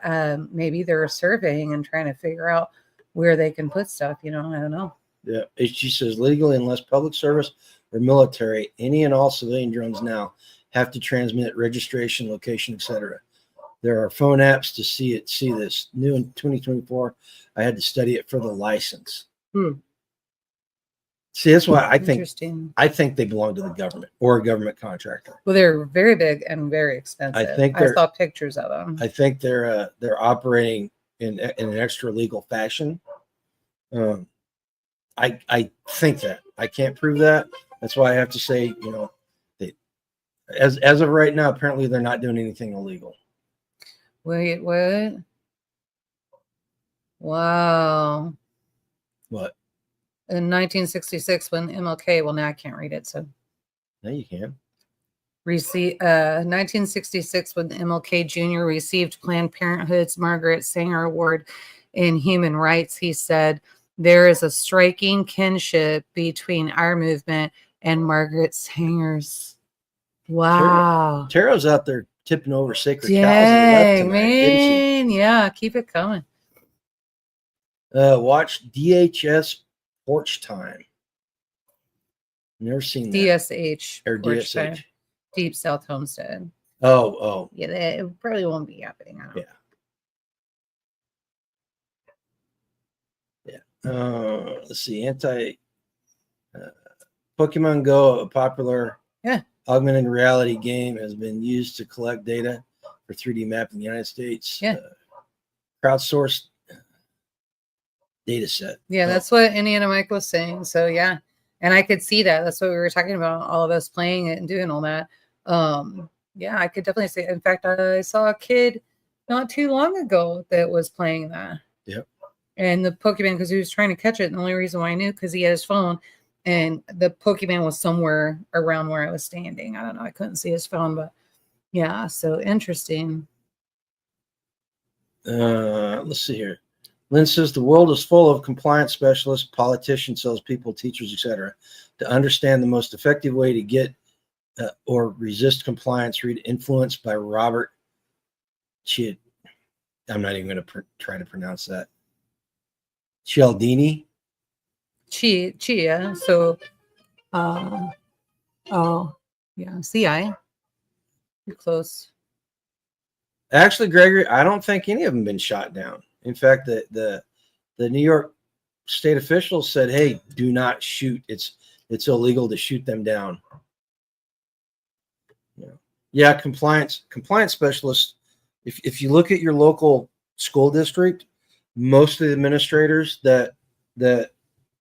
maybe they're surveying and trying to figure out where they can put stuff. You know, I don't know. Yeah, HG says legally, unless public service or military, any and all civilian drones now have to transmit registration, location, etc. There are phone apps to see this. New in 2024, I had to study it for the license. See, that's why I think they belong to the government or a government contractor. Well, they're very big and very expensive. I saw pictures of them. I think they're operating in an extra legal fashion. I think that. I can't prove that. That's why I have to say, you know, as of right now, apparently they're not doing anything illegal. Wait, what? Wow. What? In 1966, when MLK, well, now I can't read it, so. No, you can. 1966, when MLK Jr. received Planned Parenthood's Margaret Sanger Award in Human Rights, he said, there is a striking kinship between our movement and Margaret Sanger's. Wow. Taro's out there tipping over sacred cows. Dang, man. Yeah, keep it coming. Watch DHS Porch Time. Never seen that. DSH. Or DSH. Time. Deep South Homestead. Oh. Yeah, it probably won't be happening. I don't know. Yeah. Let's see. Pokemon Go, a popular augmented reality game, has been used to collect data for 3D map in the United States. Yeah. Crowdsourced data set. Yeah, that's what Indiana Mike was saying. So yeah, and I could see that. That's what we were talking about. All of us playing it and doing all that. Yeah, I could definitely say. In fact, I saw a kid not too long ago that was playing that. Yep. And the Pokemon, because he was trying to catch it. And the only reason why I knew because he had his phone, and the Pokemon was somewhere around where I was standing. I don't know. I couldn't see his phone, but yeah. So interesting. Let's see here. Lynn says the world is full of compliance specialists, politicians, salespeople, teachers, etc. To understand the most effective way to get or resist compliance, read Influenced by Robert Chid. I'm not even going to try to pronounce that. Cialdini. Chia. So, oh, yeah. CI. You're close. Actually, Gregory, I don't think any of them been shot down. In fact, the New York state officials said, "Hey, do not shoot. It's illegal to shoot them down." Yeah, compliance specialists. If you look at your local school district, most of the administrators that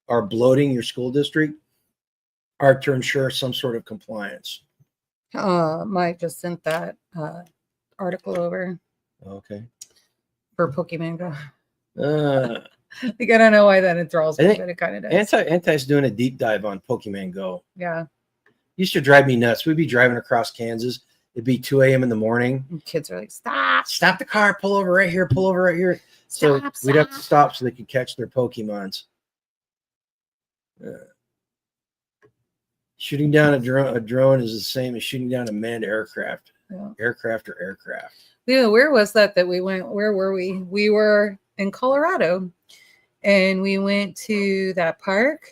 are bloating your school district are to ensure some sort of compliance. Mike just sent that article over. Okay. For Pokemon Go. Like, I don't know why that enthralls me, but it kind of does. Anti's doing a deep dive on Pokemon Go. Yeah. Used to drive me nuts. We'd be driving across Kansas. It'd be 2 a.m. in the morning. And kids are like, stop the car, pull over right here, pull over right here. So we'd have to stop so they could catch their Pokemons. Shooting down a drone is the same as shooting down a manned aircraft. Yeah. Aircraft or aircraft. Yeah, where was that we went? Where were we? We were in Colorado, and we went to that park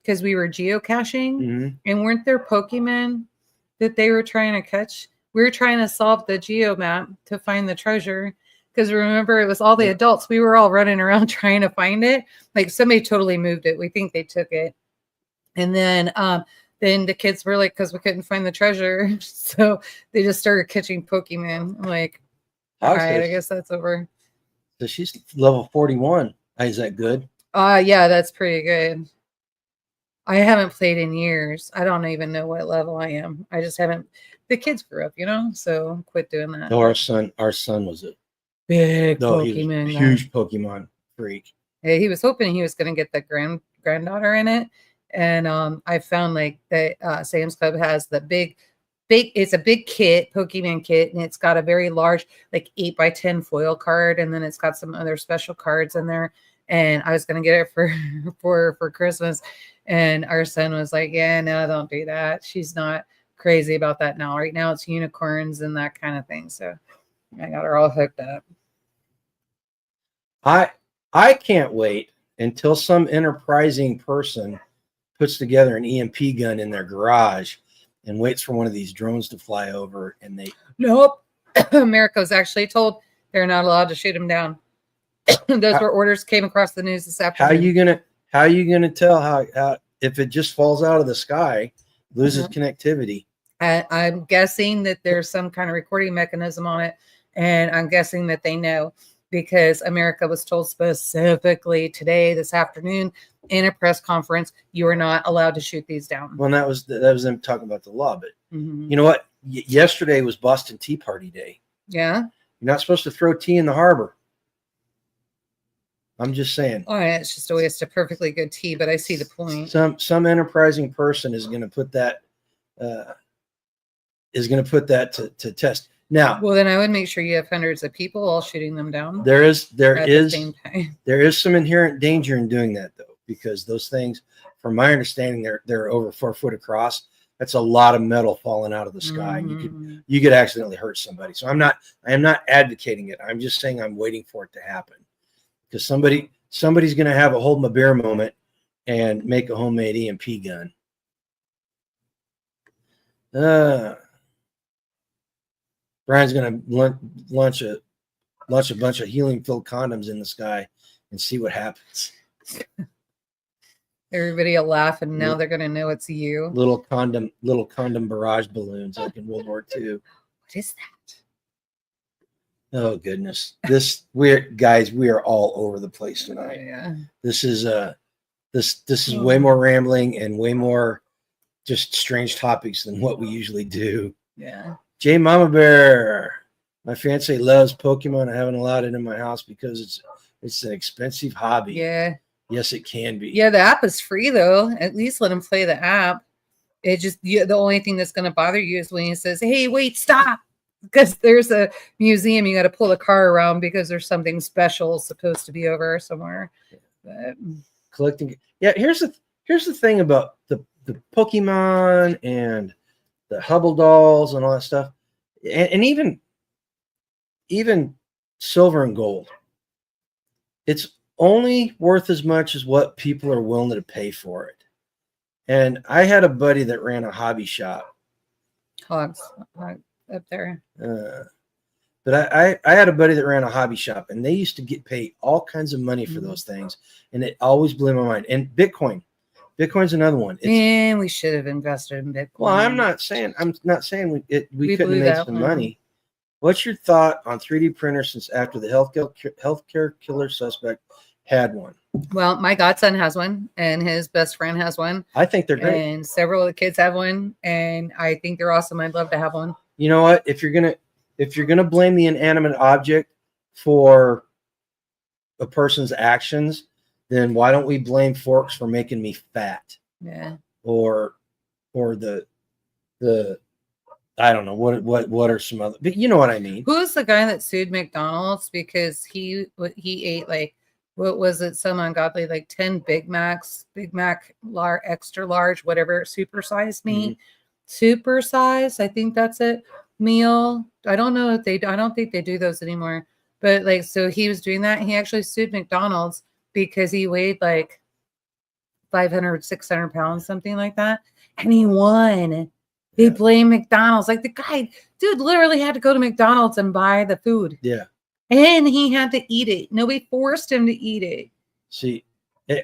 because we were geocaching. Mm-hmm. And weren't there Pokemon that they were trying to catch? We were trying to solve the geo map to find the treasure. Because remember, it was all the adults. We were all running around trying to find it. Like somebody totally moved it. We think they took it. And then the kids were like, because we couldn't find the treasure. So they just started catching Pokemon. I'm like, all right, I guess that's over. So she's level 41. Is that good? Yeah, that's pretty good. I haven't played in years. I don't even know what level I am. I just haven't. The kids grew up, so quit doing that. No, our son was a big Pokemon, huge Pokemon freak. Yeah, he was hoping he was going to get the granddaughter in it, and I found like that Sam's Club has the big. It's a big kit, Pokemon kit, and it's got a very large, like 8x10 foil card, and then it's got some other special cards in there. And I was gonna get it for Christmas, and our son was like, "Yeah, no, don't do that. She's not crazy about that now. Right now, it's unicorns and that kind of thing." So I got her all hooked up. I can't wait until some enterprising person puts together an EMP gun in their garage and waits for one of these drones to fly over, and they nope. America was actually told they're not allowed to shoot them down. Those were orders came across the news this afternoon. How are you gonna tell how if it just falls out of the sky, loses connectivity? I'm guessing that there's some kind of recording mechanism on it, and I'm guessing that they know because America was told specifically today, this afternoon, in a press conference, you are not allowed to shoot these down. Well, that was them talking about the law, but you know what? Yesterday was Boston Tea Party Day. Yeah, you're not supposed to throw tea in the harbor. I'm just saying. Oh, yeah, it's just a waste of perfectly good tea, but I see the point. Some enterprising person is going to put that to test. Now, well, then I would make sure you have hundreds of people all shooting them down. There is some inherent danger in doing that, though, because those things, from my understanding, they're over 4 foot across. That's a lot of metal falling out of the sky. Mm-hmm. You could accidentally hurt somebody. So I am not advocating it. I'm just saying I'm waiting for it to happen, because somebody's going to have a hold my beer moment and make a homemade EMP gun. Brian's going to launch a bunch of helium-filled condoms in the sky and see what happens. Everybody will laugh, and now they're going to know it's you. Little condom barrage balloons like in World War II. What is that? Oh goodness! We are all over the place tonight. Yeah. This is way more rambling and way more just strange topics than what we usually do. Yeah. J Mama Bear. My fiance loves Pokemon. I haven't allowed it in my house because it's an expensive hobby. Yeah. Yes, it can be. Yeah, the app is free though. At least let him play the app. It just the only thing that's going to bother you is when he says, "Hey, wait, stop," because there's a museum you got to pull the car around because there's something special supposed to be over somewhere. But, Collecting. Yeah, here's the thing about the Pokemon and the Hubble dolls and all that stuff, and even silver and gold. It's only worth as much as what people are willing to pay for it. And I had a buddy that ran a hobby shop. Hogs up there. But I had a buddy that ran a hobby shop, and they used to get paid all kinds of money for those things, and it always blew my mind. And Bitcoin's another one. Man, we should have invested in Bitcoin. Well, I'm not saying we couldn't blew make that some one. money. What's your thought on 3D printers since after the healthcare killer suspect had one? Well, my godson has one, and his best friend has one. I think they're great. And several of the kids have one, and I think they're awesome. I'd love to have one. You know what? If you're gonna blame the inanimate object for a person's actions, then why don't we blame forks for making me fat? Yeah. Or the I don't know what are some other, but you know what I mean. Who's the guy that sued McDonald's because he ate like, what was it, some ungodly, like 10 Big Mac extra large, whatever, supersized meat, supersize, I think that's it, meal. I don't know if I don't think they do those anymore, but like, so he was doing that. He actually sued McDonald's because he weighed like 500, 600 pounds, something like that, and he won. They blame McDonald's. Like the guy, dude, literally had to go to McDonald's and buy the food. Yeah. And he had to eat it. Nobody forced him to eat it. See,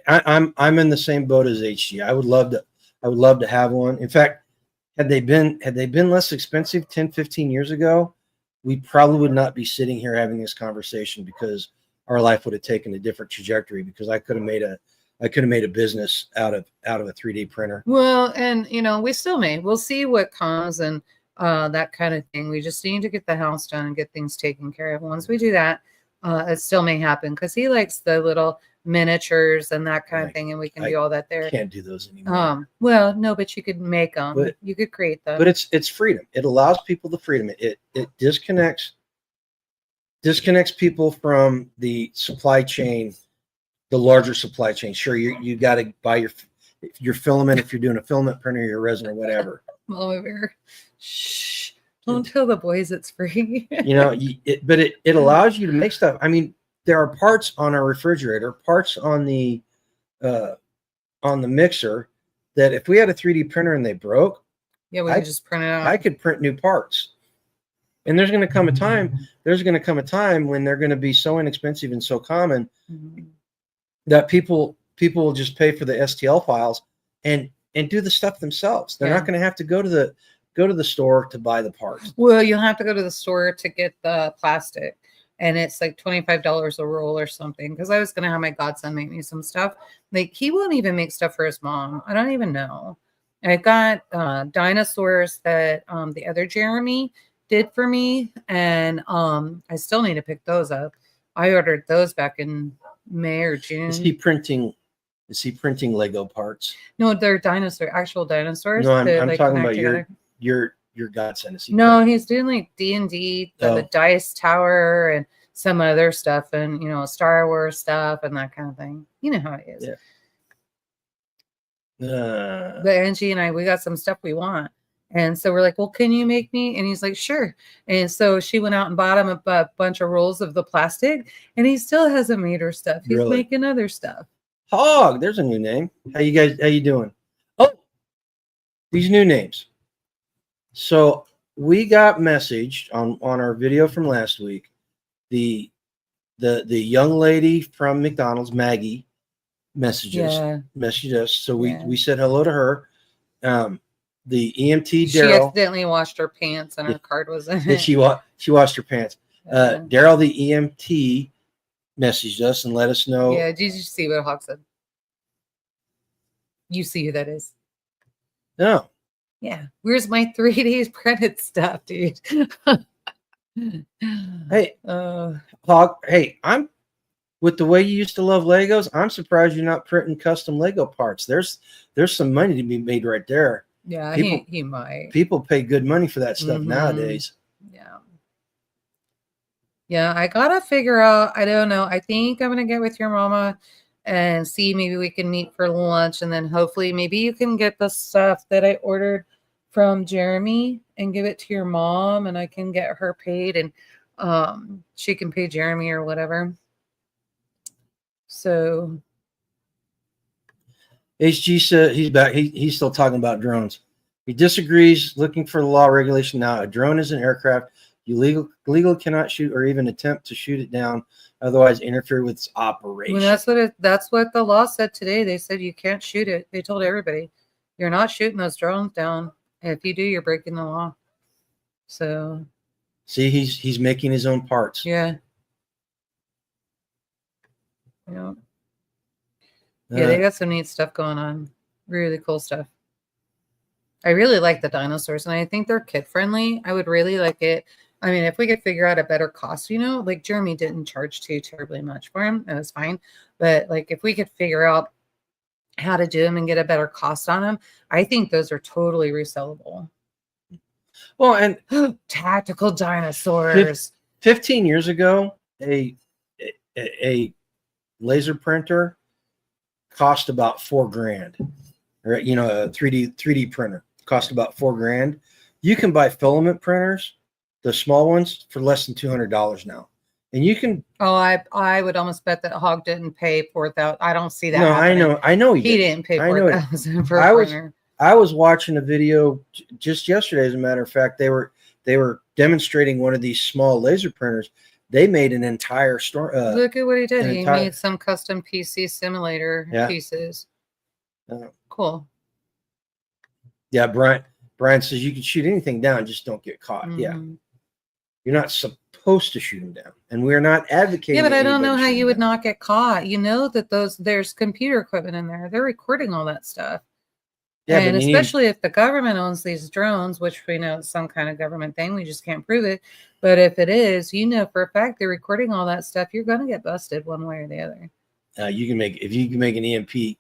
I'm in the same boat as HG. I would love to have one. In fact, had they been less expensive 10, 15 years ago, we probably would not be sitting here having this conversation, because our life would have taken a different trajectory, because I could have made a business out of a 3D printer. Well, and we still may. We'll see what comes and that kind of thing. We just need to get the house done and get things taken care of. Once we do that, it still may happen, because he likes the little miniatures and that kind of thing, and we can do all that there. Can't do those anymore. Well, no, but you could make them. You could create them. But it's freedom. It allows people the freedom. It disconnects people from the supply chain, the larger supply chain. Sure, you got to buy your filament if you're doing a filament printer, your resin or whatever. Over. Shh! Don't tell the boys it's free. But it allows you to make stuff. I mean, there are parts on our refrigerator, parts on the mixer, that if we had a 3D printer and they broke, we could just print it out. I could print new parts. And there's going to come a time when they're going to be so inexpensive and so common that people will just pay for the STL files and do the stuff themselves. They're not going to have to go to the store to buy the parts. Well, you'll have to go to the store to get the plastic, and it's like $25 a roll or something. Because I was going to have my godson make me some stuff. Like, he won't even make stuff for his mom. I don't even know. I got dinosaurs that the other Jeremy did for me, and I still need to pick those up. I ordered those back in May or June. Is he printing Lego parts? No, they're actual dinosaurs. No, I'm talking about your godson. No, he's doing like D&D, the Dice Tower, and some other stuff, and Star Wars stuff and that kind of thing. You know how it is. Yeah. But Angie and we got some stuff we want. And so we're like, well, can you make me? And he's like, sure. And so she went out and bought him a bunch of rolls of the plastic, and he still hasn't made her stuff. He's making other stuff. Hog, there's a new name. How you doing? Oh, these new names. So we got messaged on our video from last week. The young lady from McDonald's, Maggie, messaged us. So we said hello to her. The EMT Daryl. She accidentally washed her pants, and her card was in it. She washed her pants. Daryl, the EMT, messaged us and let us know. Yeah, did you see what Hawk said? You see who that is? No. Yeah. Where's my 3D printed stuff, dude? Hey, Hog, hey, I'm with the way you used to love Legos, I'm surprised you're not printing custom Lego parts. There's some money to be made right there. Yeah, People, he might. People pay good money for that stuff nowadays. Yeah. Yeah, I gotta figure out. I don't know. I think I'm gonna get with your mama and see maybe we can meet for lunch, and then hopefully maybe you can get the stuff that I ordered from Jeremy and give it to your mom, and I can get her paid, and she can pay Jeremy or whatever. So HG said he's back. He's still talking about drones. He disagrees, looking for the law regulation now. A drone is an aircraft. You legally cannot shoot or even attempt to shoot it down, otherwise interfere with its operation. well, that's what the law said today. They said you can't shoot it. They told everybody you're not shooting those drones down. If you do, you're breaking the law. So see, he's making his own parts. yeah. Yeah. Yeah, they got some neat stuff going on. Really cool stuff. I really like the dinosaurs, and I think they're kid friendly. I would really like it. I mean, if we could figure out a better cost, like Jeremy didn't charge too terribly much for him. It was fine. But like if we could figure out how to do them and get a better cost on them, I think those are totally resellable. Well, and tactical dinosaurs. 15 years ago, a laser printer cost about $4,000. Or, a 3D printer cost about $4,000. You can buy filament printers, the small ones, for less than $200 now. And you can. Oh, I would almost bet that Hog didn't pay $4,000. I don't see that. No, happening. I know he didn't pay $4,000 for a printer. I was watching a video just yesterday. As a matter of fact, they were demonstrating one of these small laser printers. They made an entire store. Look at what he did. He made some custom PC simulator pieces. Cool. Yeah, Brian says you can shoot anything down, just don't get caught. Yeah, you're not supposed to shoot them down, and we're not advocating. Yeah, but I don't know how you would not get caught. You know that there's computer equipment in there. They're recording all that stuff. Yeah, and especially if the government owns these drones, which we know is some kind of government thing, we just can't prove it. But if it is, for a fact they're recording all that stuff. You're going to get busted one way or the other. If you can make an EMP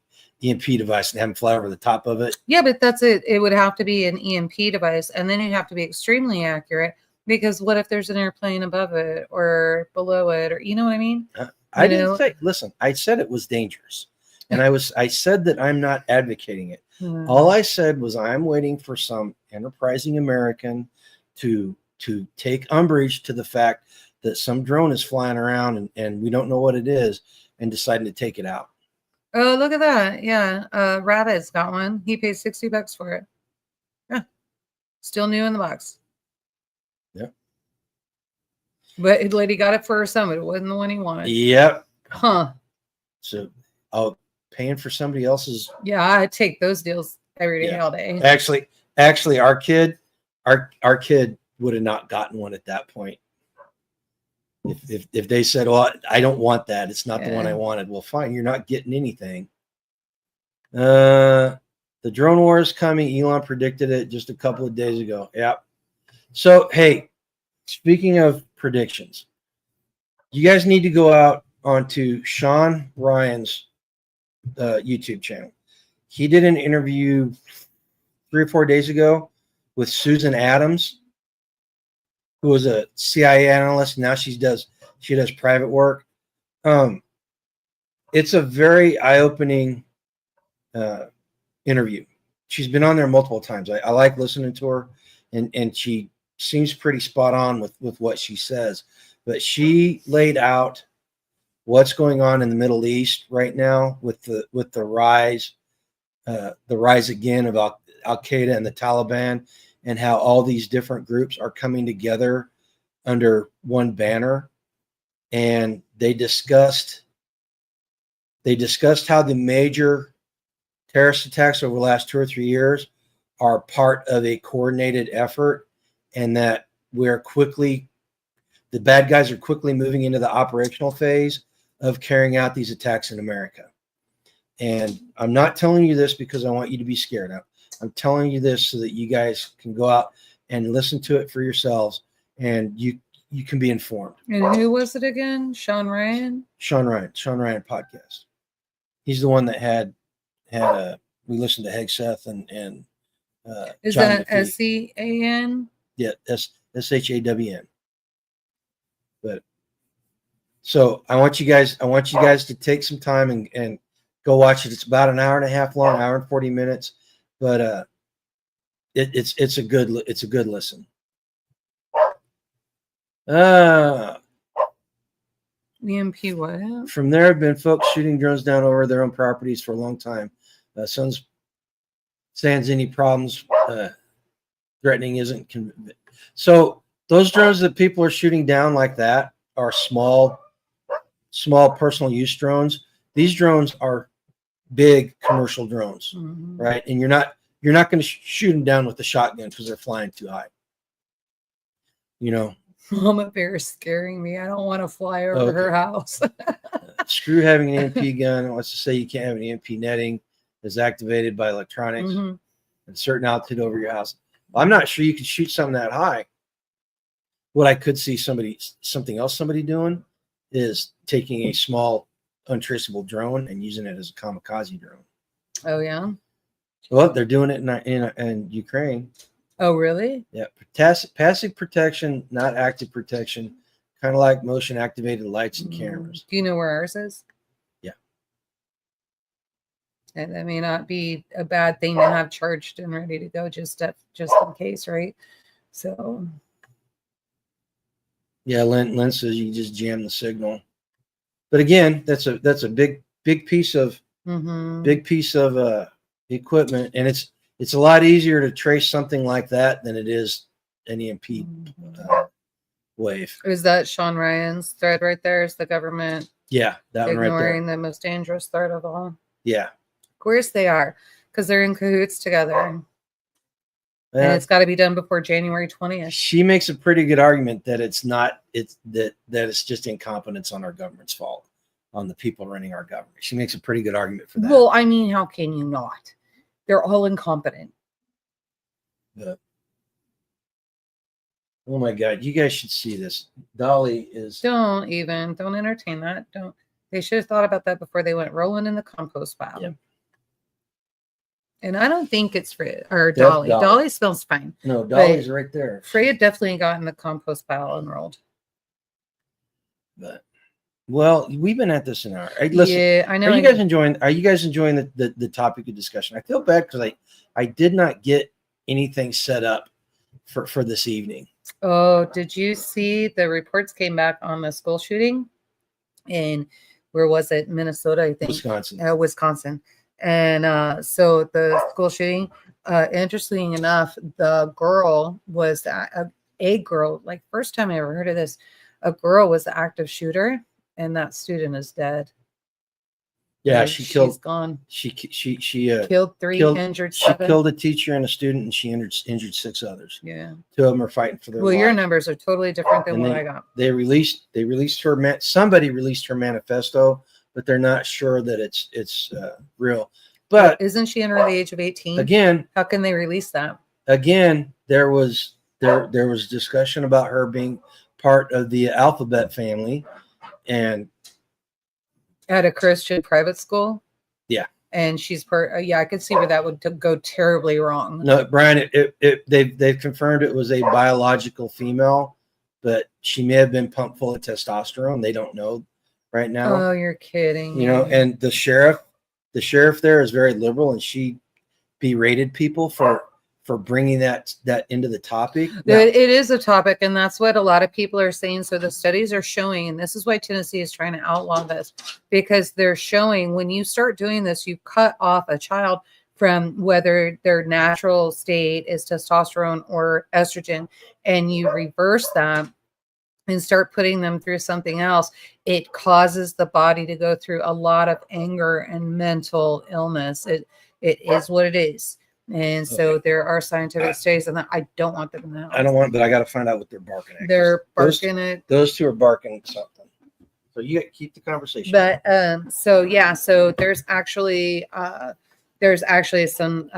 device and have them fly over the top of it. Yeah, but that's it. It would have to be an EMP device, and then you'd have to be extremely accurate, because what if there's an airplane above it or below it, or you know what I mean? I didn't say. Listen, I said it was dangerous, and I said that I'm not advocating it. All I said was I'm waiting for some enterprising American to take umbrage to the fact that some drone is flying around and we don't know what it is, and deciding to take it out. Oh, look at that. Yeah. Rabbit's got one. He paid $60 for it. Yeah. Still new in the box. Yep. But the lady got it for her son, but it wasn't the one he wanted. Yep. Huh. So paying for somebody else's. Yeah, I take those deals every day, all day. Actually, our kid would have not gotten one at that point. If they said, "Well, I don't want that. It's not the one I wanted." Well, fine. You're not getting anything. The drone war is coming. Elon predicted it just a couple of days ago. Yep. So, hey, speaking of predictions, you guys need to go out onto Sean Ryan's YouTube channel. He did an interview 3 or 4 days ago with Susan Adams, who was a CIA analyst. Now she does private work. It's a very eye-opening interview. She's been on there multiple times. I like listening to her, and she seems pretty spot on with what she says. But she laid out what's going on in the Middle East right now with the rise again of Al-Qaeda and the Taliban, and how all these different groups are coming together under one banner. And they discussed how the major terrorist attacks over the last 2 or 3 years are part of a coordinated effort, and that the bad guys are quickly moving into the operational phase of carrying out these attacks in America. And I'm not telling you this because I want you to be scared. I'm telling you this so that you guys can go out and listen to it for yourselves, and you can be informed. And who was it again? Sean Ryan podcast. He's the one that had we listened to Hegseth and is John that McPhee. SCAN? Yeah, SHAWN. But so I want you guys to take some time and go watch it. It's about an hour and a half long, hour and 40 minutes, but it's a good listen. EMP what? From there have been folks shooting drones down over their own properties for a long time. Sans any problems. Threatening isn't so those drones that people are shooting down like that are small personal use drones. These drones are big commercial drones, right? And you're not going to shoot them down with the shotgun because they're flying too high. You know, Mama Bear is scaring me. I don't want to fly over her house. Screw having an EMP gun. Let's just say you can't have an EMP netting that's activated by electronics at a certain altitude over your house. I'm not sure you can shoot something that high. What I could see something else doing is taking a small untraceable drone and using it as a kamikaze drone. Oh yeah. Well, they're doing it in Ukraine. Oh really? Yeah, passive protection, not active protection, kind of like motion activated lights and cameras. Do you know where ours is? Yeah. And that may not be a bad thing to have charged and ready to go, just in case, right? So. Yeah, Lynn says you just jam the signal, but again, that's a big piece of equipment, and it's a lot easier to trace something like that than it is an EMP wave. Is that Sean Ryan's thread right there? Is the government? Yeah, that one right there. Ignoring the most dangerous threat of all. Yeah, of course they are, because they're in cahoots together. And it's got to be done before January 20th. She makes a pretty good argument that it's just incompetence on our government's fault, on the people running our government. She makes a pretty good argument for that. Well, I mean, how can you not? They're all incompetent. But, oh my God, you guys should see this. Dolly is. Don't entertain that. They should have thought about that before they went rolling in the compost pile. Yep. And I don't think it's Freya or Dolly. Dolly smells fine. No, Dolly's right there. Freya definitely got in the compost pile and rolled. But well, we've been at this an hour. Listen, yeah, I know. Are you guys enjoying the topic of discussion? I feel bad because I did not get anything set up for this evening. Oh, did you see the reports came back on the school shooting in where was it? Minnesota, I think. Wisconsin. And so the school shooting, interesting enough, the girl was a girl, like first time I ever heard of this, a girl was the active shooter, and that student is dead. Yeah, like, she's gone. She killed 3, injured 7. She killed a teacher and a student, and she injured 6 others. Yeah, 2 of them are fighting for their life. Your numbers are totally different than what I got. They released her. Somebody released her manifesto, but they're not sure that it's real. But isn't she under the age of 18? Again, how can they release that? Again, there was discussion about her being part of the alphabet family, and at a Christian private school. Yeah, and she's part. Yeah, I could see where that would go terribly wrong. No, Brian, they've confirmed it was a biological female, but she may have been pumped full of testosterone. They don't know right now. Oh, you're kidding. You know, and the sheriff there is very liberal, and she berated people for bringing that into the topic. Now, it is a topic, and that's what a lot of people are saying. So the studies are showing, and this is why Tennessee is trying to outlaw this, because they're showing when you start doing this, you cut off a child from whether their natural state is testosterone or estrogen, and you reverse that and start putting them through something else. It causes the body to go through a lot of anger and mental illness. It is what it is. And so there are scientific studies on that. I don't want them in the house. I don't want, but I got to find out what they're barking at. They're barking at. Those 2 are barking at something. So you got to keep the conversation. But so yeah, so there's actually some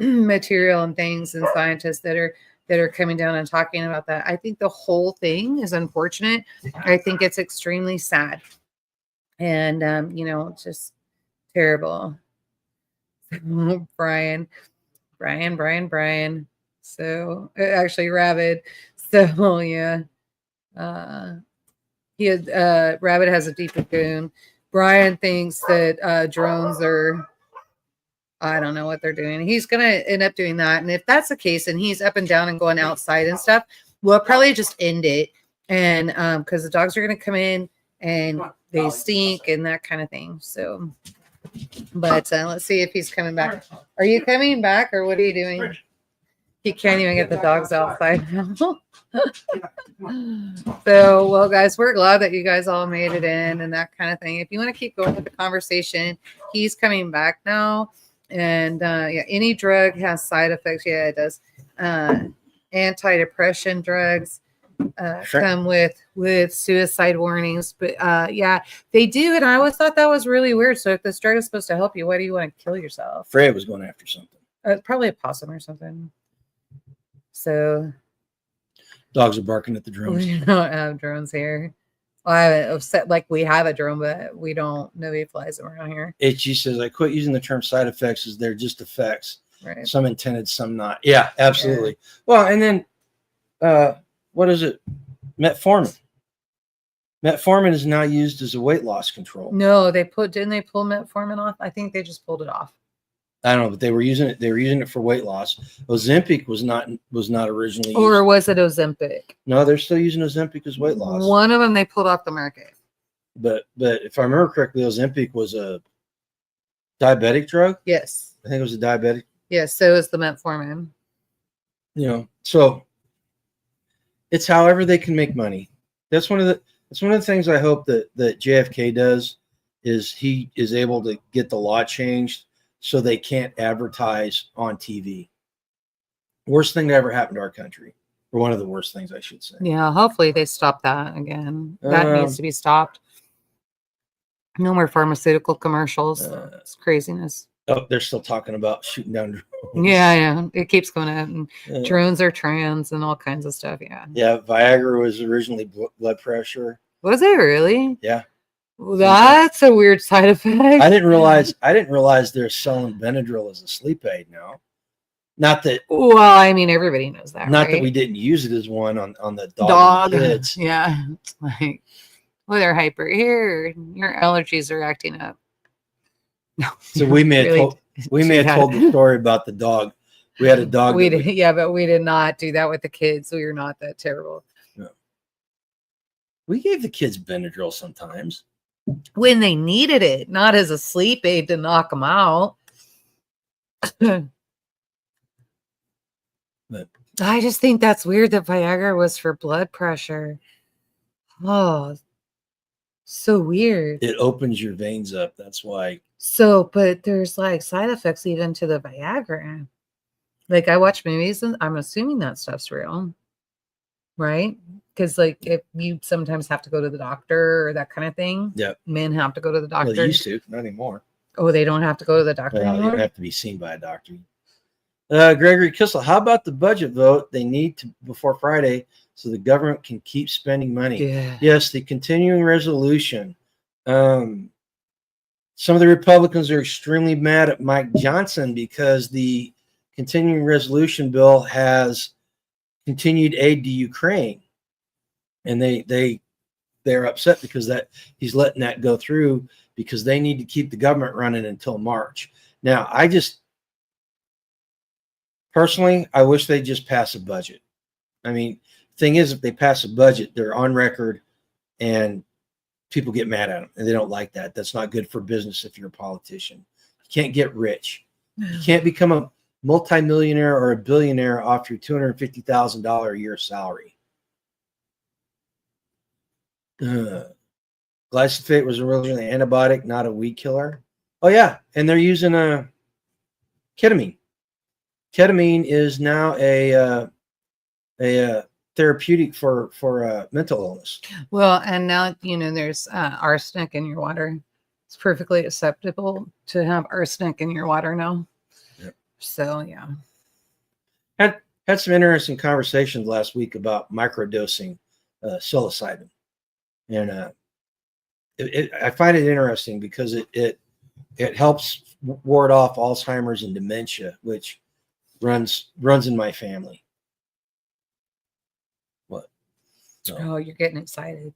material and things and scientists that are coming down and talking about that. I think the whole thing is unfortunate. I think it's extremely sad. And just terrible. Brian. So actually Rabbit. So yeah. Rabbit has a deep cocoon. Brian thinks that drones are, I don't know what they're doing. He's gonna end up doing that. And if that's the case, and he's up and down and going outside and stuff, we'll probably just end it. And because the dogs are gonna come in and they stink and that kind of thing. So but let's see if he's coming back. Are you coming back or what are you doing? He can't even get the dogs outside now. So, well, guys, we're glad that you guys all made it in and that kind of thing. If you want to keep going with the conversation, he's coming back now. And yeah, any drug has side effects. Yeah, it does. Antidepressant drugs come with suicide warnings. But yeah, they do. And I always thought that was really weird. So if this drug is supposed to help you, why do you want to kill yourself? Fred was going after something. Probably a possum or something. So dogs are barking at the drones. We don't have drones here. Well, I haven't upset like we have a drone, but we don't. Nobody flies them around here. She says I quit using the term side effects as they're just effects. Right. Some intended, some not. Yeah, absolutely. Yeah. Well, and then what is it? Metformin. Metformin is now used as a weight loss control. No, didn't they pull metformin off? I think they just pulled it off. I don't know, but they were using it. They were using it for weight loss. Ozempic was not originally used. Or was it Ozempic? No, they're still using Ozempic as weight loss. One of them they pulled off the market. But if I remember correctly, Ozempic was a diabetic drug. Yes, I think it was a diabetic. Yes, so is the metformin. So it's however they can make money. That's one of the things I hope that JFK does is he is able to get the law changed so they can't advertise on TV. Worst thing that ever happened to our country, or one of the worst things, I should say. Yeah, hopefully they stop that again. That needs to be stopped. No more pharmaceutical commercials. It's craziness. Oh, they're still talking about shooting down drones. Yeah. It keeps going up. And drones are trans and all kinds of stuff. Yeah. Yeah, Viagra was originally blood pressure. Was it really? Yeah. That's a weird side effect. I didn't realize they're selling Benadryl as a sleep aid now. Not that. Well, I mean, everybody knows that. Not right? that we didn't use it as one on the dog. And the kids. Yeah, it's like, well, they're hyper here. Your allergies are acting up. No. So we may have told the story about the dog. We had a dog. Yeah, but we did not do that with the kids. We were not that terrible. No. We gave the kids Benadryl sometimes. When they needed it, not as a sleep aid to knock them out. But I just think that's weird that Viagra was for blood pressure. Oh, so weird. It opens your veins up. That's why. So, but there's like side effects even to the Viagra. Like I watch movies and I'm assuming that stuff's real. Right? Because like if you sometimes have to go to the doctor or that kind of thing. Yeah. Men have to go to the doctor. Well, they used to, not anymore. Oh, they don't have to go to the doctor anymore? They don't have to be seen by a doctor. Gregory Kissel, how about the budget vote they need to before Friday so the government can keep spending money? Yeah. Yes, the continuing resolution. Some of the Republicans are extremely mad at Mike Johnson because the continuing resolution bill has continued aid to Ukraine. And they're upset because that he's letting that go through because they need to keep the government running until March. Now, personally, I wish they'd just pass a budget. I mean, thing is, if they pass a budget, they're on record and people get mad at them and they don't like that. That's not good for business if you're a politician. You can't get rich. You can't become a multimillionaire or a billionaire off your $250,000 a year salary. Glyphosate was originally an antibiotic, not a weed killer. Oh yeah, and they're using ketamine. Ketamine is now a therapeutic for mental illness. Well, and now there's arsenic in your water. It's perfectly acceptable to have arsenic in your water now. Yep. So yeah. Had some interesting conversations last week about microdosing psilocybin, and I find it interesting because it helps ward off Alzheimer's and dementia, which runs in my family. What? No. Oh, you're getting excited.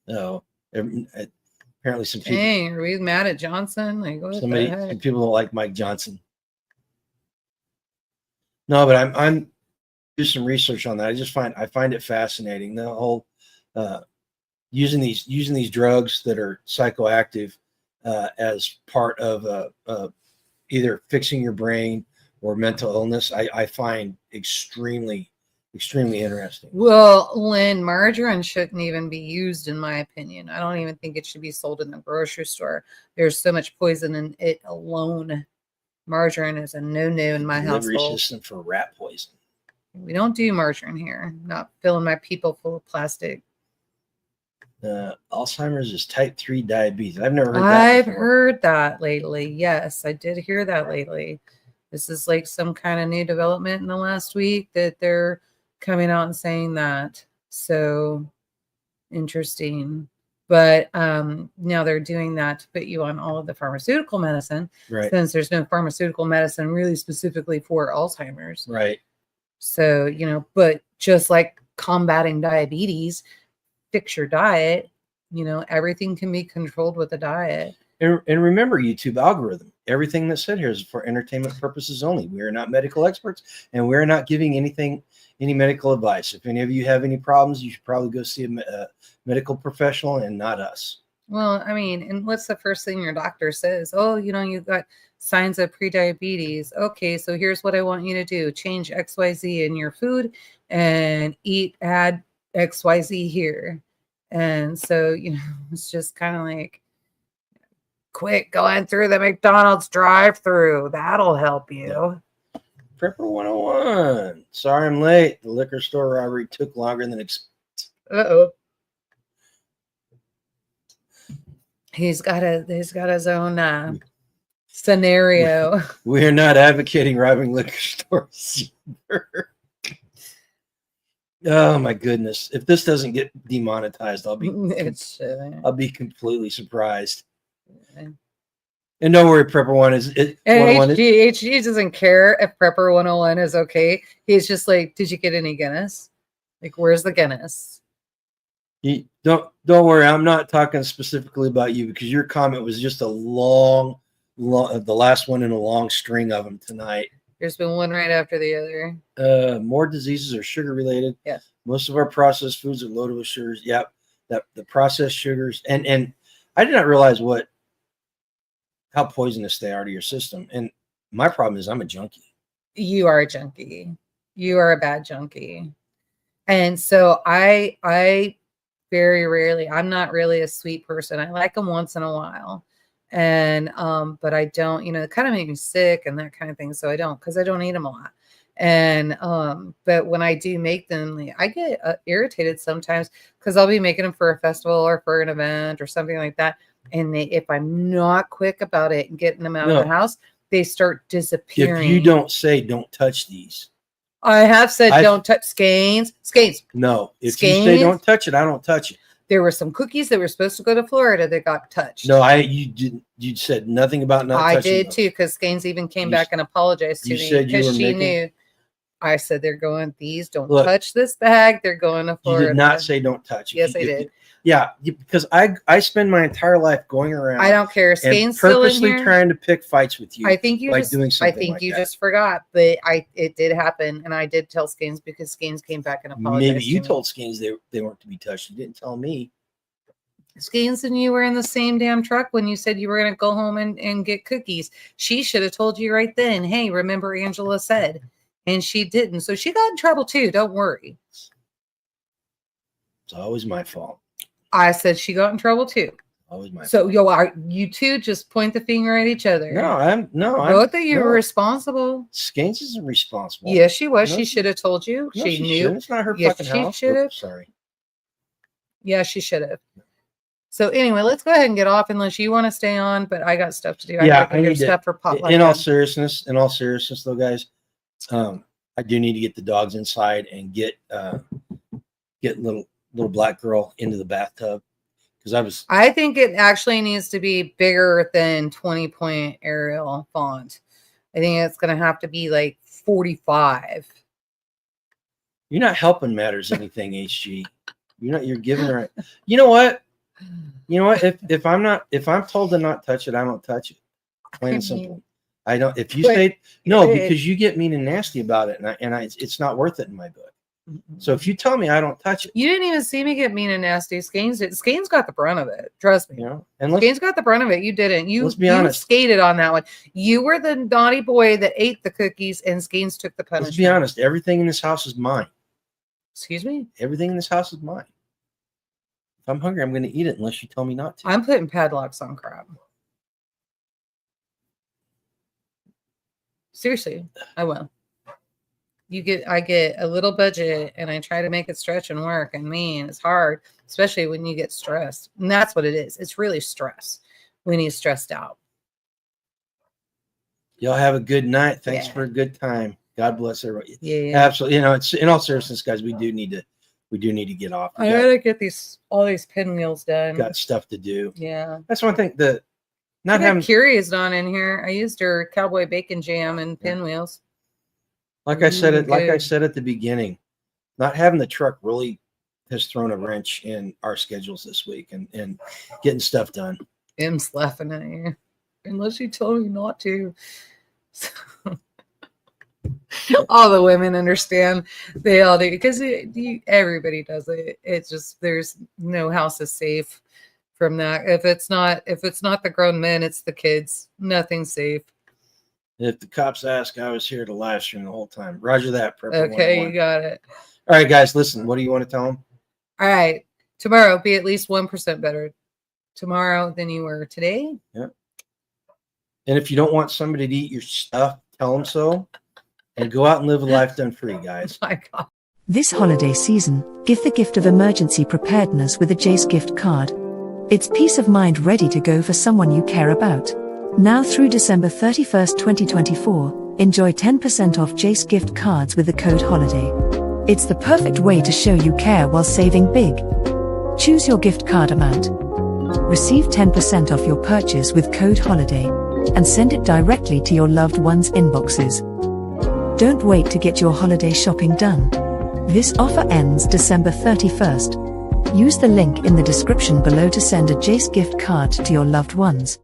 No, apparently some people. Dang, are we mad at Johnson? Like, what some the heck? people don't like Mike Johnson. No, but I'm do some research on that. I find it fascinating, the whole using these drugs that are psychoactive as part of either fixing your brain or mental illness. I find extremely interesting. Well, Lynn, margarine shouldn't even be used, in my opinion. I don't even think it should be sold in the grocery store. There's so much poison in it alone. Margarine is a no-no in my Delivery household. system for rat poison. We don't do margarine here. I'm not filling my people full of plastic. Alzheimer's is type 3 diabetes. I've never heard that. I've heard that lately. Yes, I did hear that lately. This is like some kind of new development in the last week that they're coming out and saying that. So interesting. But now they're doing that to put you on all of the pharmaceutical medicine, right? Since there's no pharmaceutical medicine really specifically for Alzheimer's, right? So, but just like combating diabetes, fix your diet. Everything can be controlled with a diet. And remember, YouTube algorithm. Everything that's said here is for entertainment purposes only. We are not medical experts, and we're not giving any medical advice. If any of you have any problems, you should probably go see a medical professional and not us. Well, I mean, and what's the first thing your doctor says? Oh, you've got signs of prediabetes. Okay, so here's what I want you to do. Change XYZ in your food and add XYZ here. And so, it's just kind of like, quit going through the McDonald's drive-through. That'll help you. Yeah. Prepper 101. Sorry I'm late. The liquor store robbery took longer than expected. Uh-oh. He's got his own scenario. We are not advocating robbing liquor stores. Oh my goodness! If this doesn't get demonetized, I'll be completely surprised. Okay. And don't worry, Prepper 1 is it. HG doesn't care if Prepper 101 is okay. He's just like, did you get any Guinness? Like, where's the Guinness? Don't worry. I'm not talking specifically about you because your comment was just a long, the last one in a long string of them tonight. There's been one right after the other. More diseases are sugar related. Yes. Most of our processed foods are loaded with sugars. Yep. The processed sugars and I did not realize how poisonous they are to your system. And my problem is I'm a junkie. You are a junkie. You are a bad junkie. And so I very rarely, I'm not really a sweet person. I like them once in a while. And, but I don't, it kind of make me sick and that kind of thing. So I don't, because I don't eat them a lot. And, but when I do make them, I get irritated sometimes because I'll be making them for a festival or for an event or something like that. And if I'm not quick about it and getting them out of the house, they start disappearing. If you don't say, don't touch these. I have said, don't touch skeins. No, if you say don't touch it, I don't touch it. There were some cookies that were supposed to go to Florida that got touched. No, you didn't. You said nothing about not touching. I did too, because Skeins even came back and apologized to me because she knew. I said they're going. These don't touch this bag. They're going to Florida. You did not say don't touch it. Yes, I did. Yeah, because I spend my entire life going around. I don't care. Skeins purposely trying to pick fights with you. I think you just forgot, but it did happen, and I did tell Skeins because Skeins came back and apologized. Maybe you told Skeins they weren't to be touched. You didn't tell me. Skeins and you were in the same damn truck when you said you were going to go home and get cookies. She should have told you right then, hey, remember Angela said, and she didn't. So she got in trouble too. Don't worry. It's always my fault. I said she got in trouble too. Always my fault. So you two just point the finger at each other. Both of you were responsible. Skeins isn't responsible. Yes, she was. She should have told you. No, she knew. Shouldn't. It's not her fucking house. She should have. Sorry. Yeah, she should have. So anyway, let's go ahead and get off unless you want to stay on, but I got stuff to do. Yeah, I need stuff for potluck. In all seriousness though, guys, I do need to get the dogs inside and get little black girl into the bathtub because I think it actually needs to be bigger than 20-point Arial font. I think it's going to have to be like 45. You're not helping matters anything, HG. You're giving her. You know what? If I'm told to not touch it, I don't touch it. Plain and simple. I don't. If you say no, because you get mean and nasty about it, and it's not worth it in my book. So if you tell me I don't touch it, you didn't even see me get mean and nasty. Skane's got the brunt of it. Trust me. And Skane's got the brunt of it. You didn't. Let's be honest. Skated on that one. You were the naughty boy that ate the cookies, and Skane's took the punishment. Let's be honest. Everything in this house is mine. Excuse me? Everything in this house is mine. If I'm hungry, I'm going to eat it unless you tell me not to. I'm putting padlocks on crab. Seriously, I will. I get a little budget and I try to make it stretch and work. And man, it's hard, especially when you get stressed. And that's what it is. It's really stress when he's stressed out. Y'all have a good night. Thanks for a good time. God bless everybody. Yeah. Absolutely. It's in all seriousness, guys, we do need to get off. I gotta get all these pinwheels done. Got stuff to do. Yeah. That's one thing that not having Curious on in here. I used her cowboy bacon jam and pinwheels. Like I said at the beginning, not having the truck really has thrown a wrench in our schedules this week and getting stuff done. M's laughing at you. Unless you told me not to. All the women understand. They all do because everybody does it. It's just there's no house is safe from that. If it's not the grown men, it's the kids. Nothing's safe. If the cops ask, I was here to live stream the whole time. Roger that. Okay, you got it. All right, guys, listen. What do you want to tell them? All right, tomorrow be at least 1% better tomorrow than you were today. Yeah. And if you don't want somebody to eat your stuff, tell them so. And go out and live a life done free, guys. Oh my God. This holiday season, give the gift of emergency preparedness with a Jase gift card. It's peace of mind ready to go for someone you care about. Now through December 31st, 2024, enjoy 10% off Jase gift cards with the code HOLIDAY. It's the perfect way to show you care while saving big. Choose your gift card amount. Receive 10% off your purchase with code HOLIDAY and send it directly to your loved ones' inboxes. Don't wait to get your holiday shopping done. This offer ends December 31st. Use the link in the description below to send a Jase gift card to your loved ones.